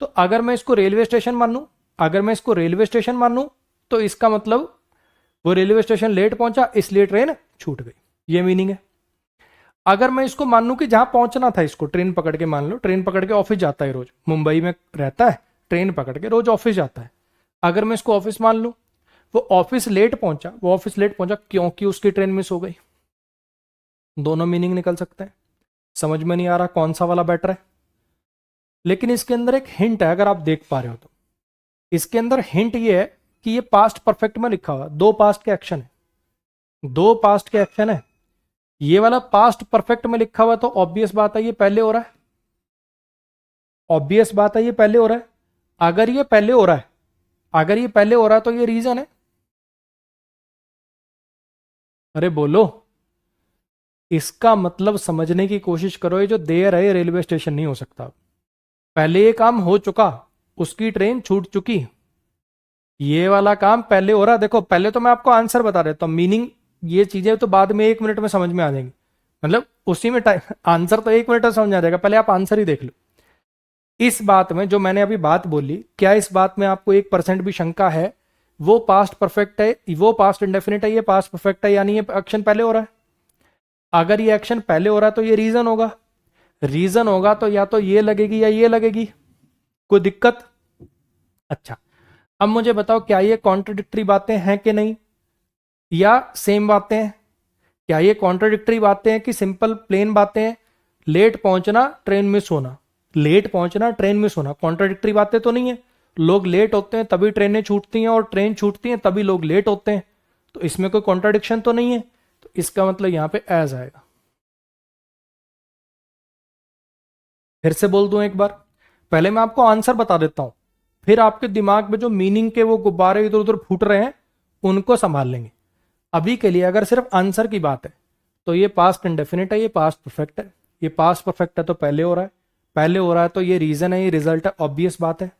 तो अगर मैं इसको रेलवे स्टेशन मानूं, अगर मैं इसको रेलवे स्टेशन मानूं तो इसका मतलब वो रेलवे स्टेशन लेट पहुंचा इसलिए ट्रेन छूट गई, ये मीनिंग है। अगर मैं इसको मान लूं कि जहां पहुंचना था, इसको ट्रेन पकड़ के मान लो, ट्रेन पकड़ के ऑफिस जाता है रोज, मुंबई में रहता है, ट्रेन पकड़ के रोज ऑफिस जाता है। अगर मैं इसको ऑफिस मान लूं, वो ऑफिस लेट पहुंचा, वो ऑफिस लेट पहुंचा क्योंकि उसकी ट्रेन मिस हो गई। दोनों मीनिंग निकल सकते हैं। समझ में नहीं आ रहा कौन सा वाला बेटर है, लेकिन इसके अंदर एक हिंट है, अगर आप देख पा रहे हो तो। इसके अंदर हिंट ये है कि ये पास्ट परफेक्ट में लिखा हुआ, दो पास्ट के एक्शन है, दो पास्ट के एक्शन है। ये वाला पास्ट परफेक्ट में लिखा हुआ तो ऑब्वियस बात है ये पहले हो रहा है, ऑब्वियस बात है ये पहले हो रहा है। अगर ये पहले हो रहा है, अगर ये पहले हो रहा है तो ये रीजन है। अरे बोलो, इसका मतलब समझने की कोशिश करो। ये जो देर है ये रेलवे स्टेशन नहीं हो सकता। पहले ये काम हो चुका, उसकी ट्रेन छूट चुकी, ये वाला काम पहले हो रहा। देखो पहले तो मैं आपको आंसर बता देता हूँ, मीनिंग ये चीजें तो बाद में 1 मिनट में समझ में आ जाएंगी, मतलब उसी में टाइम, आंसर तो 1 मिनट में समझ आ जाएगा, पहले आप आंसर ही देख लो। इस बात में जो मैंने अभी बात बोली, क्या इस बात में आपको 1% भी शंका है? वो पास्ट परफेक्ट है, वो पास्ट इंडेफिनिट है, ये पास्ट परफेक्ट है, यानी ये एक्शन पहले हो रहा है। अगर ये एक्शन पहले हो रहा है तो ये रीजन होगा, रीजन होगा तो या तो ये लगेगी या ये लगेगी। कोई दिक्कत? अच्छा, अब मुझे बताओ क्या ये कॉन्ट्रडिक्टरी बातें हैं कि नहीं, या सेम बातें हैं? क्या ये कॉन्ट्रडिक्टरी बातें हैं कि सिंपल प्लेन बातें हैं? लेट पहुंचना, ट्रेन मिस होना, लेट पहुंचना, ट्रेन मिस होना, कॉन्ट्रडिक्टरी बातें तो नहीं है। लोग लेट होते हैं तभी ट्रेनें छूटती हैं, और ट्रेन छूटती हैं तभी लोग लेट होते हैं, तो इसमें कोई कॉन्ट्रडिक्शन तो नहीं है। तो इसका मतलब यहां पे एज आएगा। फिर से बोल दूं एक बार, पहले मैं आपको आंसर बता देता हूं, फिर आपके दिमाग में जो मीनिंग के वो गुब्बारे इधर उधर फूट रहे हैं उनको संभाल लेंगे। अभी के लिए अगर सिर्फ आंसर की बात है तो ये पास्ट इंडेफिनिट है, ये पास्ट परफेक्ट है। ये पास्ट परफेक्ट है तो पहले हो रहा है, पहले हो रहा है तो ये रीजन है, ये रिजल्ट है, ऑब्वियस बात है।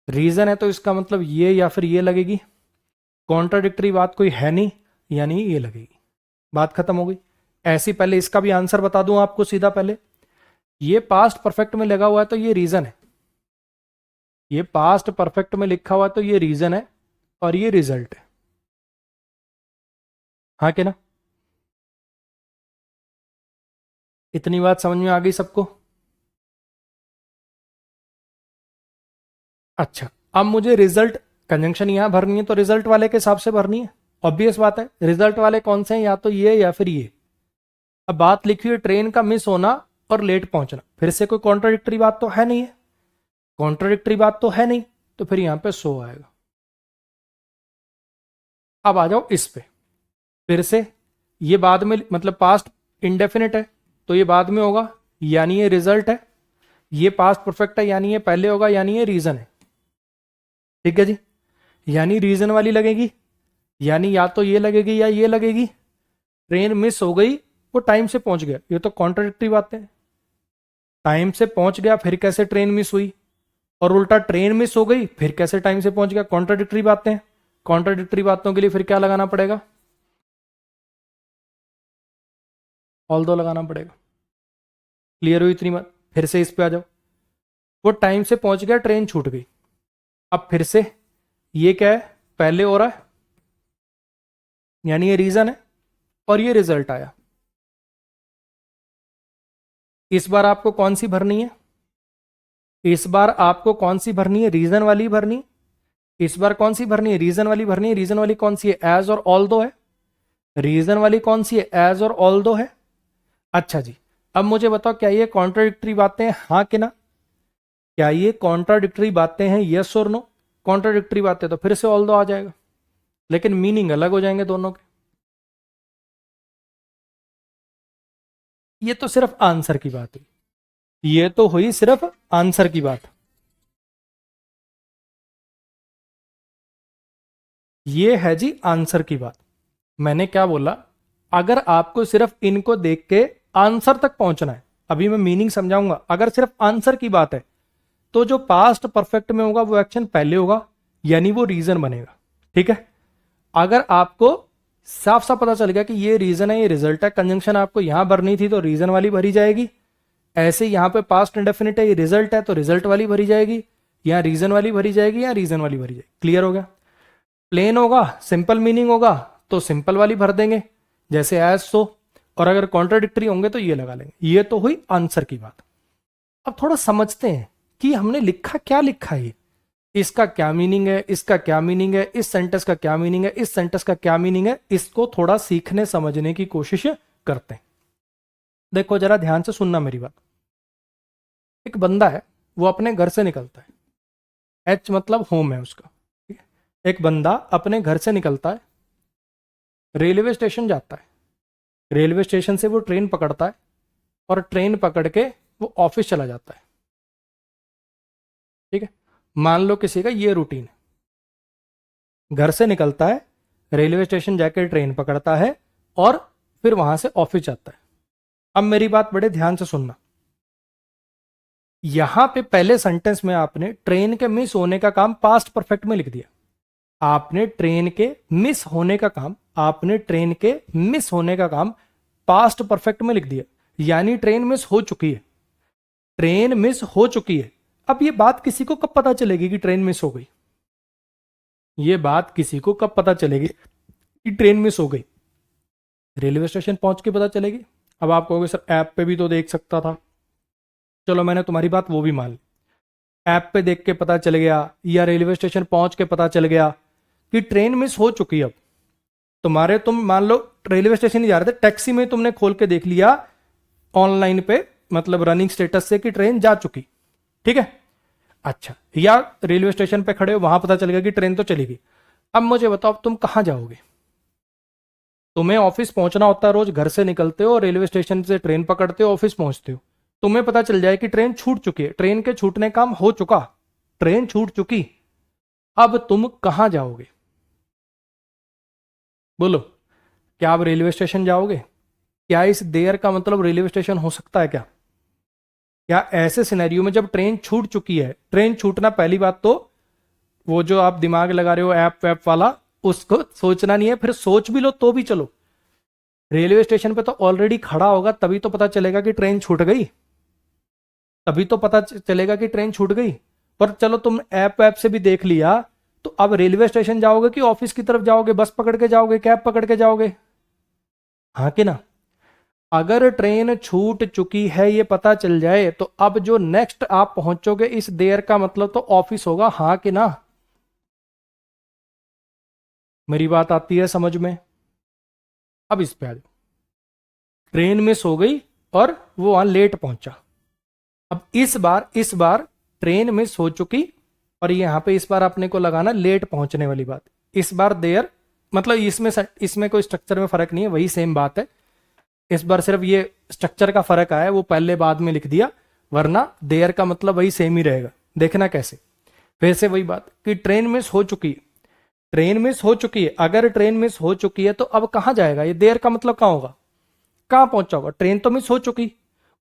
रीजन है तो इसका मतलब ये या फिर ये लगेगी। कॉन्ट्राडिक्टरी बात कोई है नहीं, यानी ये लगेगी। बात खत्म हो गई। ऐसी पहले इसका भी आंसर बता दूं आपको सीधा, पहले ये पास्ट परफेक्ट में लगा हुआ है तो ये रीजन है, ये पास्ट परफेक्ट में लिखा हुआ है तो ये रीजन है, और ये रिजल्ट है। हाँ कि ना? इतनी बात समझ में आ गई सबको? अच्छा, अब मुझे रिजल्ट, कंजंक्शन यहां भरनी है तो रिजल्ट वाले के हिसाब से भरनी है। ऑब्वियस बात है, रिजल्ट वाले कौन से हैं, या तो ये या फिर ये। अब बात लिखी है ट्रेन का मिस होना और लेट पहुंचना, फिर से कोई कॉन्ट्राडिक्टरी बात तो है नहीं है, कॉन्ट्राडिक्टरी बात तो है नहीं, तो फिर यहां पे सो आएगा। अब आ जाओ इस पे, फिर से ये बाद में मतलब पास्ट इंडेफिनिट है तो ये बाद में होगा, यानी ये रिजल्ट है। ये पास्ट परफेक्ट है यानी ये पहले होगा, यानी ये रीजन है। ठीक है जी, यानी रीजन वाली लगेगी, यानी या तो ये लगेगी या ये लगेगी। ट्रेन मिस हो गई, वो टाइम से पहुंच गया, ये तो कॉन्ट्राडिक्टरी बातें। टाइम से पहुंच गया फिर कैसे ट्रेन मिस हुई, और उल्टा ट्रेन मिस हो गई फिर कैसे टाइम से पहुंच गया, कॉन्ट्राडिक्टरी बातें। कॉन्ट्राडिक्टरी बातों के लिए फिर क्या लगाना पड़ेगा, ऑल दो लगाना पड़ेगा। क्लियर हुई इतनी बात? फिर से इस पे आ जाओ, वो टाइम से पहुंच गया, ट्रेन छूट गई। अब फिर से ये क्या है, पहले हो रहा है, यानी ये रीजन है, और ये रिजल्ट आया। इस बार आपको कौन सी भरनी है, इस बार आपको कौन सी भरनी है, रीजन वाली भरनी। इस बार कौन सी भरनी है, रीजन वाली भरनी है। रीजन वाली कौन सी है, एज और ऑल दो है। रीजन वाली कौन सी है, एज और ऑल दो है। अच्छा जी, अब मुझे बताओ क्या ये कॉन्ट्राडिक्टरी बातें हैं, हाँ कि ना? क्या ये कॉन्ट्राडिक्टरी बातें हैं, यस और नो? कॉन्ट्राडिक्टरी बातें तो फिर से ऑल दो आ जाएगा, लेकिन मीनिंग अलग हो जाएंगे दोनों के। ये तो सिर्फ आंसर की बात हुई, ये तो हुई सिर्फ आंसर की बात। ये है जी आंसर की बात। मैंने क्या बोला, अगर आपको सिर्फ इनको देख के आंसर तक पहुंचना है, अभी मैं मीनिंग समझाऊंगा, अगर सिर्फ आंसर की बात है तो जो पास्ट परफेक्ट में होगा वो एक्शन पहले होगा, यानी वो रीजन बनेगा। ठीक है, अगर आपको साफ साफ पता चल गया कि ये रीजन है ये रिजल्ट है, कंजंक्शन आपको यहां भरनी थी तो रीजन वाली भरी जाएगी। ऐसे यहां पे पास्ट इंडेफिनिट है, ये रिजल्ट है तो रिजल्ट वाली भरी जाएगी, यहां रीजन वाली भरी जाएगी, या रीजन वाली भरी जाएगी। क्लियर हो गया? प्लेन होगा, सिंपल मीनिंग होगा तो सिंपल वाली भर देंगे, जैसे एज सो। और अगर कॉन्ट्राडिक्टरी होंगे तो ये लगा लेंगे। ये तो हुई आंसर की बात। अब थोड़ा समझते हैं कि हमने लिखा क्या लिखा है, इसका क्या मीनिंग है, इसका क्या मीनिंग है, इस सेंटेंस का क्या मीनिंग है, इस सेंटेंस का क्या मीनिंग है। इसको थोड़ा सीखने समझने की कोशिश करते हैं। देखो जरा ध्यान से सुनना मेरी बात। एक बंदा है, वो अपने घर से निकलता है, एच मतलब होम है उसका। ठीक है? एक बंदा अपने घर से निकलता है, रेलवे स्टेशन जाता है, रेलवे स्टेशन से वो ट्रेन पकड़ता है, और ट्रेन पकड़ के वो ऑफिस चला जाता है। ठीक है, मान लो किसी का ये रूटीन है, घर से निकलता है, रेलवे स्टेशन जाकर ट्रेन पकड़ता है, और फिर वहां से ऑफिस जाता है। अब मेरी बात बड़े ध्यान से सुनना, यहां पे पहले सेंटेंस में आपने ट्रेन के मिस होने का काम पास्ट परफेक्ट में लिख दिया। आपने ट्रेन के मिस होने का काम, आपने ट्रेन के मिस होने का काम पास्ट परफेक्ट में लिख दिया, यानी ट्रेन मिस हो चुकी है, ट्रेन मिस हो चुकी है। अब ये बात किसी को कब पता चलेगी कि ट्रेन मिस हो गई, ये बात किसी को कब पता चलेगी कि ट्रेन मिस हो गई? रेलवे स्टेशन पहुंच के पता चलेगी। अब आप कहोगे सर ऐप पे भी तो देख सकता था, चलो मैंने तुम्हारी बात वो भी मान ली, ऐप पे देख के पता चल गया या रेलवे स्टेशन पहुंच के पता चल गया कि ट्रेन मिस हो चुकी है। अब तुम्हारे, तुम मान लो रेलवे स्टेशन ही जा रहे थे, टैक्सी में तुमने खोल के देख लिया ऑनलाइन पे, मतलब रनिंग स्टेटस से कि ट्रेन जा चुकी। ठीक है, अच्छा, या रेलवे स्टेशन पे खड़े हो, वहां पता चल गया कि ट्रेन तो चली गई। अब मुझे बताओ तुम कहां जाओगे? तुम्हें ऑफिस पहुंचना होता है, रोज घर से निकलते हो, रेलवे स्टेशन से ट्रेन पकड़ते हो, ऑफिस पहुंचते हो, तुम्हें पता चल जाए कि ट्रेन छूट चुकी है, ट्रेन के छूटने काम हो चुका, ट्रेन छूट चुकी। अब तुम कहां जाओगे? बोलो, क्या आप रेलवे स्टेशन जाओगे? क्या इस देर का मतलब रेलवे स्टेशन हो सकता है क्या? क्या ऐसे सिनेरियो में जब ट्रेन छूट चुकी है, ट्रेन छूटना पहली बात तो वो जो आप दिमाग लगा रहे हो ऐप वैप वाला, उसको सोचना नहीं है, फिर सोच भी लो तो भी चलो, रेलवे स्टेशन पे तो ऑलरेडी खड़ा होगा, तभी तो पता चलेगा कि ट्रेन छूट गई, तभी तो पता चलेगा कि ट्रेन छूट गई। पर चलो तुम ऐप वैप से भी देख लिया, तो अब रेलवे स्टेशन जाओगे कि ऑफिस की तरफ जाओगे, बस पकड़ के जाओगे, कैब पकड़ के जाओगे? हाँ कि ना? अगर ट्रेन छूट चुकी है ये पता चल जाए, तो अब जो नेक्स्ट आप पहुंचोगे इस देर का मतलब तो ऑफिस होगा। हाँ कि ना? मेरी बात आती है समझ में? अब इस पे आ जाओ, ट्रेन मिस हो गई और वो वहां लेट पहुंचा। अब इस बार ट्रेन मिस हो चुकी और यहां पे इस बार अपने को लगाना लेट पहुंचने वाली बात। इस बार देयर, मतलब इसमें कोई स्ट्रक्चर में फर्क नहीं है, वही सेम बात है। इस बार सिर्फ ये स्ट्रक्चर का फर्क आया, वो पहले बाद में लिख दिया, वरना देयर का मतलब वही सेम ही रहेगा। देखना कैसे, फिर से वही बात कि ट्रेन मिस हो चुकी है, ट्रेन मिस हो चुकी है। अगर ट्रेन मिस हो चुकी है तो अब कहां जाएगा, ये देयर का मतलब कहां होगा, कहां पहुंचा होगा। ट्रेन तो मिस हो चुकी,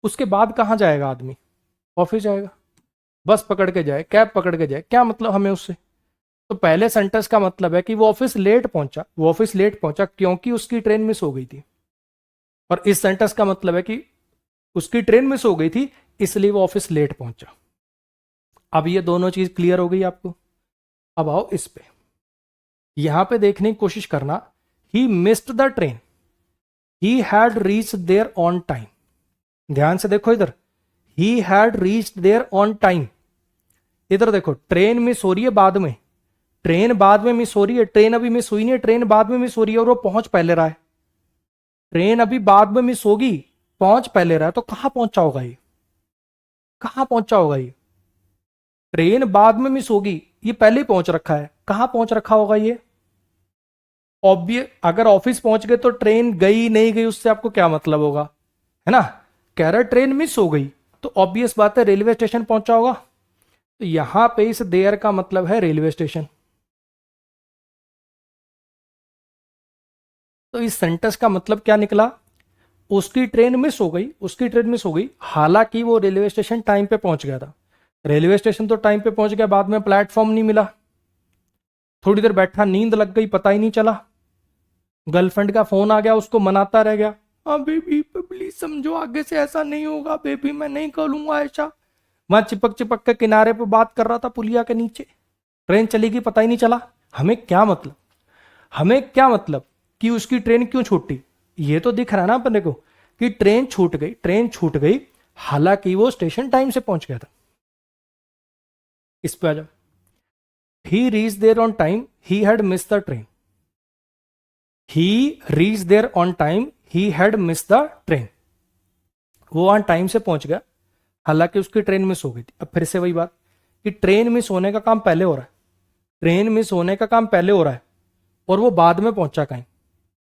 उसके बाद कहां जाएगा आदमी, ऑफिस जाएगा, बस पकड़ के जाए, कैब पकड़ के जाए, क्या मतलब हमें उससे। तो पहले सेंटेंस का मतलब है कि वो ऑफिस लेट पहुंचा, वो ऑफिस लेट पहुंचा क्योंकि उसकी ट्रेन मिस हो गई थी। और इस सेंटेंस का मतलब है कि उसकी ट्रेन मिस हो गई थी इसलिए वो ऑफिस लेट पहुंचा। अब ये दोनों चीज क्लियर हो गई आपको। अब आओ इस पे, यहां पे देखने की कोशिश करना, he missed the train, he had reach there on time. ध्यान से देखो इधर, he had reach there on time. इधर देखो, ट्रेन मिस हो रही है बाद में, ट्रेन बाद में मिस हो रही है, ट्रेन अभी मिस हुई नहीं है, ट्रेन बाद में मिस हो रही है और वो पहुंच पहले रहा है। ट्रेन अभी बाद में मिस होगी, पहुंच पहले रहा है, तो कहां पहुंचा होगा ये, कहां पहुंचा होगा ये। ट्रेन बाद में मिस होगी, ये पहले ही पहुंच रखा है, कहां पहुंच रखा होगा ये। ऑब्वियस, अगर ऑफिस पहुंच गए तो ट्रेन गई नहीं गई उससे आपको क्या मतलब होगा, है ना। कह रहा ट्रेन मिस हो गई तो ऑब्वियस बात है रेलवे स्टेशन पहुंचा होगा। तो यहां पे इस देयर का मतलब है रेलवे स्टेशन। तो इस सेंटेंस का मतलब क्या निकला, उसकी ट्रेन मिस हो गई, उसकी ट्रेन मिस हो गई, हालांकि वो रेलवे स्टेशन टाइम पे पहुंच गया था। रेलवे स्टेशन तो टाइम पे पहुंच गया, बाद में प्लेटफॉर्म नहीं मिला, थोड़ी देर बैठा, नींद लग गई, पता ही नहीं चला, गर्लफ्रेंड का फोन आ गया, उसको मनाता रह गया, हाँ बेबी प्लीज समझो आगे से ऐसा नहीं होगा, बेबी मैं नहीं करूंगा ऐसा। वहां चिपक चिपक के किनारे पे बात कर रहा था पुलिया के नीचे, ट्रेन चली गई, पता ही नहीं चला। हमें क्या मतलब, हमें क्या मतलब कि उसकी ट्रेन क्यों छूटी। ये तो दिख रहा है ना अपने को कि ट्रेन छूट गई, ट्रेन छूट गई, हालांकि वो स्टेशन टाइम से पहुंच गया था। इस पे आ जाओ, he reach there on time, he had miss the train. He reach there on time, he had miss the train. वो ऑन टाइम से पहुंच गया, हालांकि उसकी ट्रेन मिस हो गई थी। अब फिर से वही बात कि ट्रेन मिस होने का काम पहले हो रहा है, ट्रेन मिस होने का काम पहले हो रहा है और वो बाद में पहुंचा कहीं,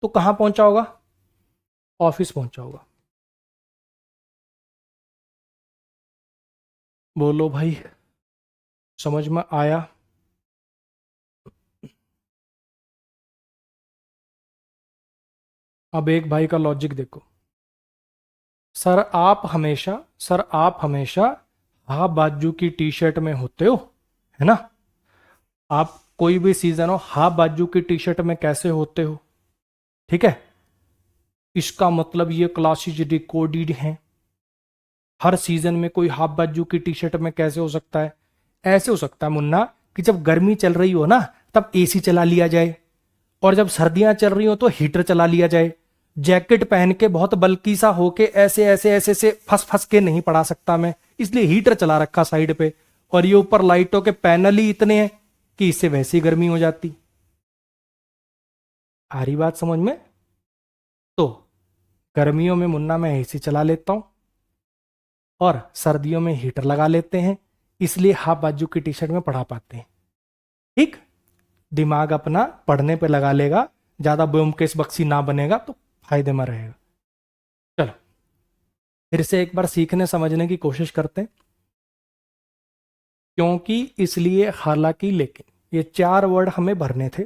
तो कहां पहुंचा होगा, ऑफिस पहुंचा होगा। बोलो भाई, समझ में आया। अब एक भाई का लॉजिक देखो, सर आप हमेशा हाफ बाजू की टी शर्ट में होते हो, है ना। आप कोई भी सीजन हो हाफ बाजू की टी शर्ट में कैसे होते हो, ठीक है। इसका मतलब ये क्लासेज रिकॉर्डेड हैं, हर सीजन में कोई हाफ बाजू की टी शर्ट में कैसे हो सकता है। ऐसे हो सकता है मुन्ना कि जब गर्मी चल रही हो ना तब एसी चला लिया जाए, और जब सर्दियां चल रही हो तो हीटर चला लिया जाए। जैकेट पहन के बहुत बल्कि सा होके ऐसे ऐसे ऐसे से फंस फंस के नहीं पड़ा सकता मैं, इसलिए हीटर चला रखा साइड पे, और ये ऊपर लाइटों के पैनल ही इतने हैं कि इससे वैसी गर्मी हो जाती। आ रही बात समझ में। तो गर्मियों में मुन्ना मैं एसी चला लेता हूं और सर्दियों में हीटर लगा लेते हैं, इसलिए हाफ बाजू की टी शर्ट में पढ़ा पाते हैं। ठीक, दिमाग अपना पढ़ने पे लगा लेगा, ज्यादा ब्योमकेश बख्शी ना बनेगा तो फायदे में रहेगा। चलो फिर से एक बार सीखने समझने की कोशिश करते हैं। क्योंकि, इसलिए, हालांकि, लेकिन, ये 4 वर्ड हमें भरने थे।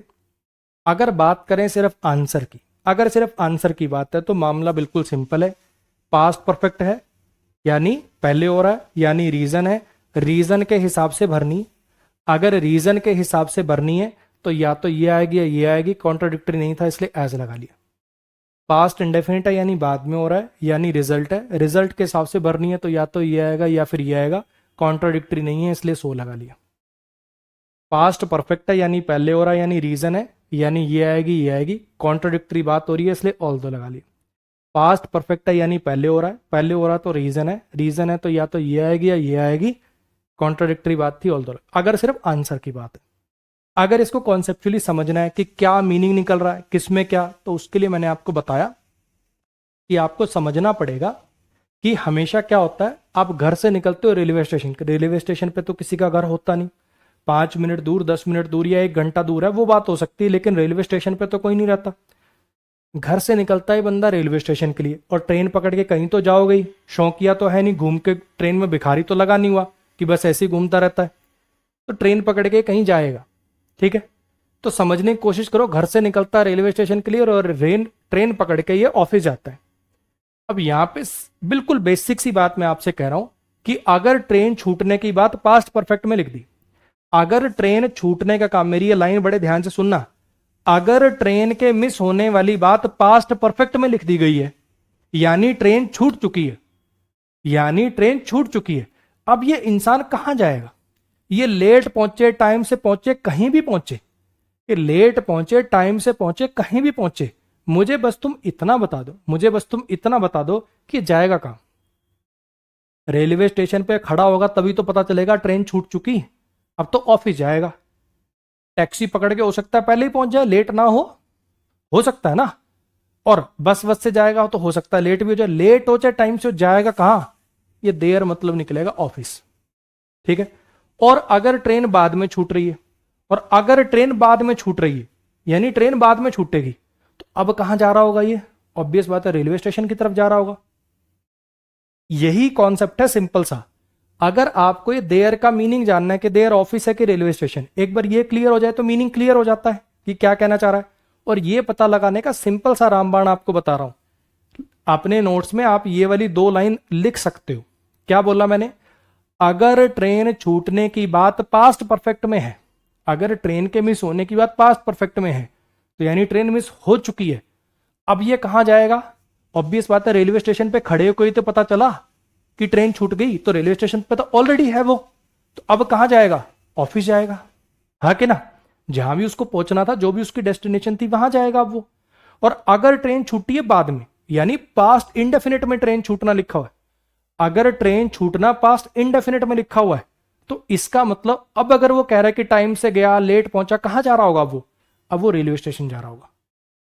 अगर बात करें सिर्फ आंसर की, अगर सिर्फ आंसर की बात है तो मामला बिल्कुल सिंपल है। पास्ट परफेक्ट है यानी पहले हो रहा है, यानी रीजन है, रीजन के हिसाब से भरनी। अगर रीजन के हिसाब से भरनी है तो या तो ये आएगी या ये आएगी, कॉन्ट्राडिक्टरी नहीं था इसलिए एज लगा लिया। पास्ट इंडेफिनिट है यानी बाद में हो रहा है, यानी रिजल्ट है, रिजल्ट के हिसाब से भरनी है तो या तो ये आएगा या फिर ये आएगा, कॉन्ट्राडिक्टरी नहीं है इसलिए सो लगा लिया। पास्ट परफेक्ट है यानी पहले हो रहा है, यानी रीजन है, यानी ये आएगी, कॉन्ट्राडिक्टरी बात हो रही है इसलिए ऑल दो लगा लिया। पास्ट परफेक्ट है यानी पहले हो रहा है, पहले हो रहा है तो रीजन है तो या तो ये आएगी या ये आएगी, कॉन्ट्राडिक्टरी बात थी ऑल दो। अगर सिर्फ आंसर की बात है, अगर इसको कॉन्सेप्चुअली समझना है कि क्या मीनिंग निकल रहा है, किसमें क्या, तो उसके लिए मैंने आपको बताया कि आपको समझना पड़ेगा कि हमेशा क्या होता है, आप घर से निकलते हो रेलवे स्टेशन पे तो किसी का घर होता नहीं, 5 मिनट दूर, 10 मिनट दूर या 1 घंटा दूर है वो बात हो सकती है, लेकिन रेलवे स्टेशन पे तो कोई नहीं रहता। घर से निकलता है बंदा रेलवे स्टेशन के लिए, और ट्रेन पकड़ के कहीं तो जाओगे ही, शौकिया तो है नहीं, घूम के ट्रेन में भिखारी तो लगा नहीं हुआ कि बस ऐसे ही घूमता रहता है, तो ट्रेन पकड़ के कहीं जाएगा। ठीक है, तो समझने की कोशिश करो, घर से निकलता है रेलवे स्टेशन के लिए और ट्रेन पकड़ के ये ऑफिस जाता है। अब यहाँ पे बिल्कुल बेसिक सी बात मैं आपसे कह रहा हूं कि अगर ट्रेन छूटने की बात पास्ट परफेक्ट में लिख दी, अगर ट्रेन छूटने का काम, मेरी ये लाइन बड़े ध्यान से सुनना, अगर ट्रेन के मिस होने वाली बात पास्ट परफेक्ट में लिख दी गई है, यानी ट्रेन छूट चुकी है, यानी ट्रेन छूट चुकी है। अब ये इंसान कहां जाएगा? ये लेट पहुंचे, टाइम से पहुंचे, कहीं भी पहुंचे, ये लेट पहुंचे, टाइम से पहुंचे, कहीं भी पहुंचे, मुझे बस तुम इतना बता दो, मुझे बस तुम इतना बता दो कि जाएगा कहां? रेलवे स्टेशन पे खड़ा होगा तभी तो पता चलेगा ट्रेन छूट चुकी, अब तो ऑफिस जाएगा। टैक्सी पकड़ के हो सकता है पहले ही पहुंच जाए, लेट ना हो सकता है ना। और बस से जाएगा तो हो सकता है लेट भी हो जाए, लेट हो चाहे टाइम से हो, जाएगा कहां? ये देर मतलब निकलेगा ऑफिस। ठीक है, और अगर ट्रेन बाद में छूट रही है, और अगर ट्रेन बाद में छूट रही है यानी ट्रेन बाद में छूटेगी, तो अब कहां जा रहा होगा? ये ऑब्वियस बात है, रेलवे स्टेशन की तरफ जा रहा होगा। यही कॉन्सेप्ट है सिंपल सा। अगर आपको ये देयर का मीनिंग जानना है कि देयर ऑफिस है कि रेलवे स्टेशन, एक बार ये क्लियर हो जाए तो मीनिंग क्लियर हो जाता है कि क्या कहना चाह रहा है। और ये पता लगाने का सिंपल सा रामबाण आपको बता रहा हूं, अपने नोट्स में आप ये वाली 2 लाइन लिख सकते हो। क्या बोला मैंने? अगर ट्रेन छूटने की बात पास्ट परफेक्ट में है, अगर ट्रेन के मिस होने की बात पास्ट परफेक्ट में है, तो यानी ट्रेन मिस हो चुकी है। अब ये कहां जाएगा? ऑब्वियस बात है, रेलवे स्टेशन पे खड़े होकर तो पता चला कि ट्रेन छूट गई, तो रेलवे स्टेशन पे तो ऑलरेडी है वो, तो अब कहां जाएगा? ऑफिस जाएगा। हाँ कि ना? जहां भी उसको पहुंचना था, जो भी उसकी डेस्टिनेशन थी, वहां जाएगा अब वो। और अगर ट्रेन छूटी है बाद में, यानी पास्ट इंडेफिनिट में ट्रेन छूटना लिखा हुआ है, अगर ट्रेन छूटना पास्ट इंडेफिनिट में लिखा हुआ है, तो इसका मतलब अब अगर वो कह रहा है कि टाइम से गया, लेट पहुंचा, कहां जा रहा होगा वो? अब वो रेलवे स्टेशन जा रहा होगा।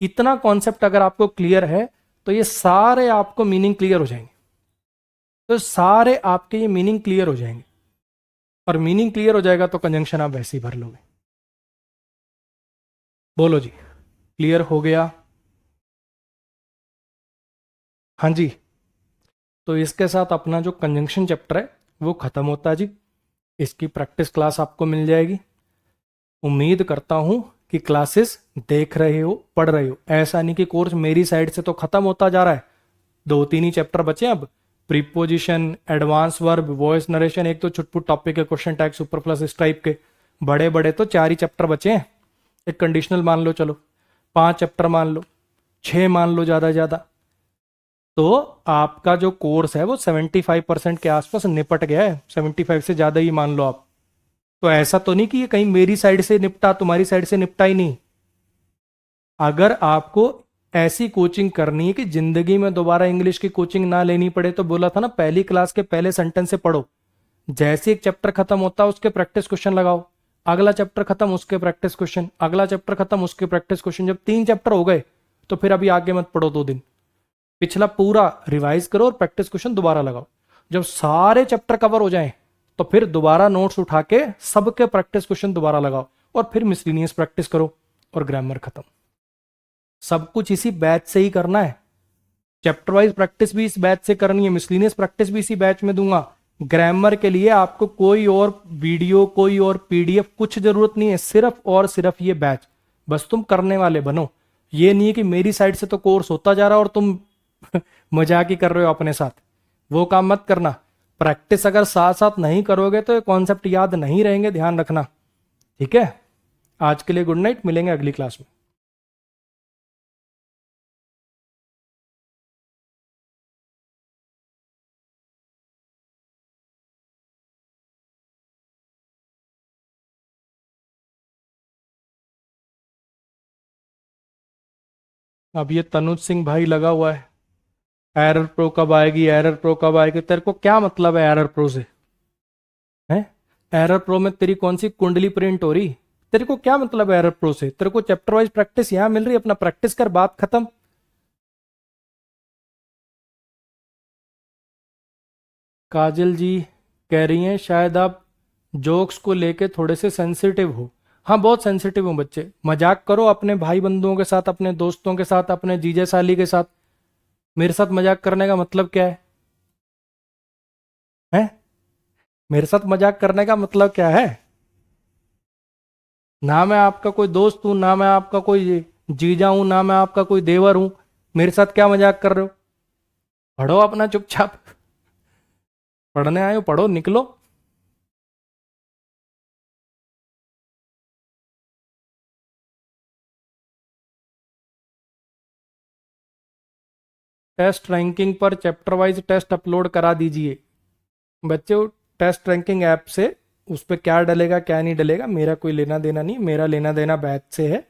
इतना कॉन्सेप्ट अगर आपको क्लियर है तो ये सारे आपको मीनिंग क्लियर हो जाएंगे, तो सारे आपके ये मीनिंग क्लियर हो जाएंगे। और मीनिंग क्लियर हो जाएगा तो कंजंक्शन आप वैसे ही भर लोगे। बोलो जी, क्लियर हो गया? हाँ जी, तो इसके साथ अपना जो कंजंक्शन चैप्टर है वो खत्म होता है जी। इसकी प्रैक्टिस क्लास आपको मिल जाएगी। उम्मीद करता हूं कि क्लासेस देख रहे हो, पढ़ रहे हो। ऐसा नहीं कि कोर्स मेरी साइड से तो खत्म होता जा रहा है, 2-3 ही चैप्टर बचे हैं अब। Preposition, advance verb, voice narration, एक तो छुटपुट टॉपिक है, क्वेश्चन टैग, सुपरफ्लस, इस टाइप के। बड़े बड़े तो 4 ही चैप्टर बचे हैं। एक कंडीशनल मान लो, चलो 5 चैप्टर मान लो, 6 मान लो ज्यादा ज्यादा, तो आपका जो कोर्स है वो 75% के आसपास निपट गया है। 75 से ज्यादा ही मान लो आप। तो ऐसा तो नहीं कि ये कहीं मेरी साइड से निपटा, तुम्हारी साइड से निपटा ही नहीं। अगर आपको ऐसी कोचिंग करनी है कि जिंदगी में दोबारा इंग्लिश की कोचिंग ना लेनी पड़े, तो बोला था ना पहली क्लास के पहले सेंटेंस से पढ़ो। जैसे एक चैप्टर खत्म होता है उसके प्रैक्टिस क्वेश्चन लगाओ, अगला चैप्टर खत्म उसके प्रैक्टिस क्वेश्चन, अगला चैप्टर खत्म उसके प्रैक्टिस क्वेश्चन। जब 3 चैप्टर हो गए तो फिर अभी आगे मत पढ़ो 2 दिन, पिछला पूरा रिवाइज करो और प्रैक्टिस क्वेश्चन दोबारा लगाओ। जब सारे चैप्टर कवर हो जाएं तो फिर दोबारा नोट्स उठा के सबके प्रैक्टिस क्वेश्चन दोबारा लगाओ, और फिर मिसलिनियस प्रैक्टिस करो, और ग्रामर खत्म। सब कुछ इसी बैच से ही करना है। चैप्टर वाइज प्रैक्टिस भी इस बैच से करनी है, मिसलिनियस प्रैक्टिस भी इसी बैच में दूंगा। ग्रामर के लिए आपको कोई और वीडियो, कोई और पीडीएफ, कुछ जरूरत नहीं है, सिर्फ और सिर्फ ये बैच। बस तुम करने वाले बनो। ये नहीं है कि मेरी साइड से तो कोर्स होता जा रहा है और तुम मजाक ही कर रहे हो अपने साथ, वो काम मत करना। प्रैक्टिस अगर साथ साथ नहीं करोगे तो ये कॉन्सेप्ट याद नहीं रहेंगे, ध्यान रखना। ठीक है, आज के लिए गुड नाइट, मिलेंगे अगली क्लास में। अब ये तनुज सिंह भाई लगा हुआ है, एरर प्रो कब आएगी, एरर प्रो कब आएगी। तेरे को क्या मतलब है एरर प्रो से? है, एरर प्रो में तेरी कौन सी कुंडली प्रिंट हो रही? तेरे को क्या मतलब है एरर प्रो से? तेरे को चैप्टर वाइज प्रैक्टिस यहां मिल रही है, अपना प्रैक्टिस कर, बात खत्म। काजल जी कह रही हैं शायद आप जोक्स को लेके थोड़े से सेंसिटिव हो। हाँ, बहुत सेंसिटिव हूँ बच्चे। मजाक करो अपने भाई बंधुओं के साथ, अपने दोस्तों के साथ, अपने जीजा साली के साथ। मेरे साथ मजाक करने का मतलब क्या है? हैं? मेरे साथ मजाक करने का मतलब क्या है? ना मैं आपका कोई दोस्त हूं, ना मैं आपका कोई जीजा हूं, ना मैं आपका कोई देवर हूं। मेरे साथ क्या मजाक कर रहे हो? पढ़ो अपना चुपचाप। पढ़ने आए हो, पढ़ो, निकलो। टेस्ट रैंकिंग पर चैप्टर वाइज टेस्ट अपलोड करा दीजिए। बच्चे, टेस्ट रैंकिंग ऐप से उस पर क्या डलेगा क्या नहीं डलेगा मेरा कोई लेना देना नहीं। मेरा लेना देना बैच से है।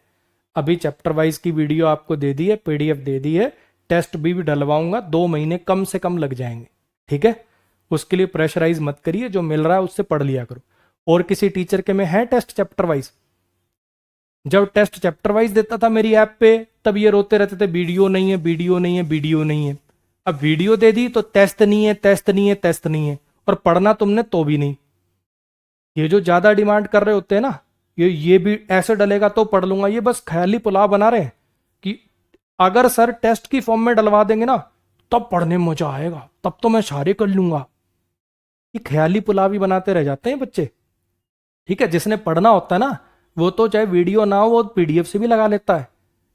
अभी चैप्टर वाइज की वीडियो आपको दे दी है, पीडीएफ दे दी है। टेस्ट भी डलवाऊंगा, 2 महीने कम से कम लग जाएंगे। ठीक है? उसके लिए प्रेशराइज मत करिए, जो मिल रहा है उससे पढ़ लिया करो। और किसी टीचर के में है टेस्ट चैप्टर वाइज? जब टेस्ट चैप्टर वाइज देता था मेरी ऐप पे, तब ये रोते रहते थे वीडियो नहीं है, वीडियो नहीं है, वीडियो नहीं है। अब वीडियो दे दी तो टेस्ट नहीं है, टेस्ट नहीं है, टेस्ट नहीं है। और पढ़ना तुमने तो भी नहीं। ये जो ज्यादा डिमांड कर रहे होते हैं ना, ये भी ऐसे डलेगा तो पढ़ लूंगा, ये बस ख्याली पुलाव बना रहे हैं कि अगर सर टेस्ट की फॉर्म में डलवा देंगे ना, तब पढ़ने में मजा आएगा, तब तो मैं सारे कर लूंगा। ये ख्याली पुलाव ही बनाते रह जाते हैं बच्चे। ठीक है? जिसने पढ़ना होता है ना, वो तो चाहे वीडियो ना हो वो पीडीएफ से भी लगा लेता है।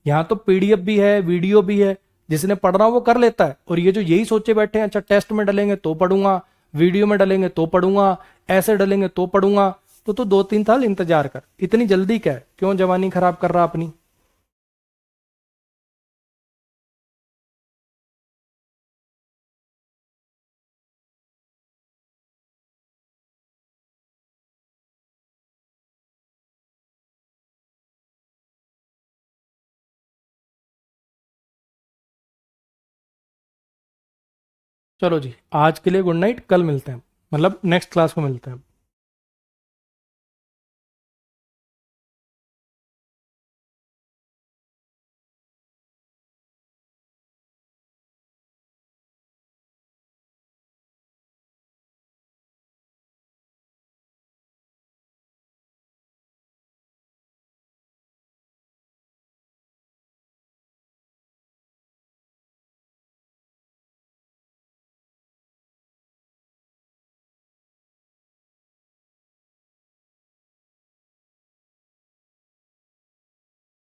यहाँ तो पीडीएफ भी है, वीडियो भी है। जिसने पढ़ना हो वो कर लेता है। और ये जो यही सोचे बैठे हैं, अच्छा टेस्ट में डलेंगे तो पढ़ूंगा, वीडियो में डलेंगे तो पढ़ूंगा, ऐसे डलेंगे तो पढ़ूंगा, तो तू 2-3 साल इंतजार कर। इतनी जल्दी क्या है? क्यों जवानी खराब कर रहा अपनी? चलो जी, आज के लिए गुड नाइट। कल मिलते हैं, मतलब नेक्स्ट क्लास में मिलते हैं।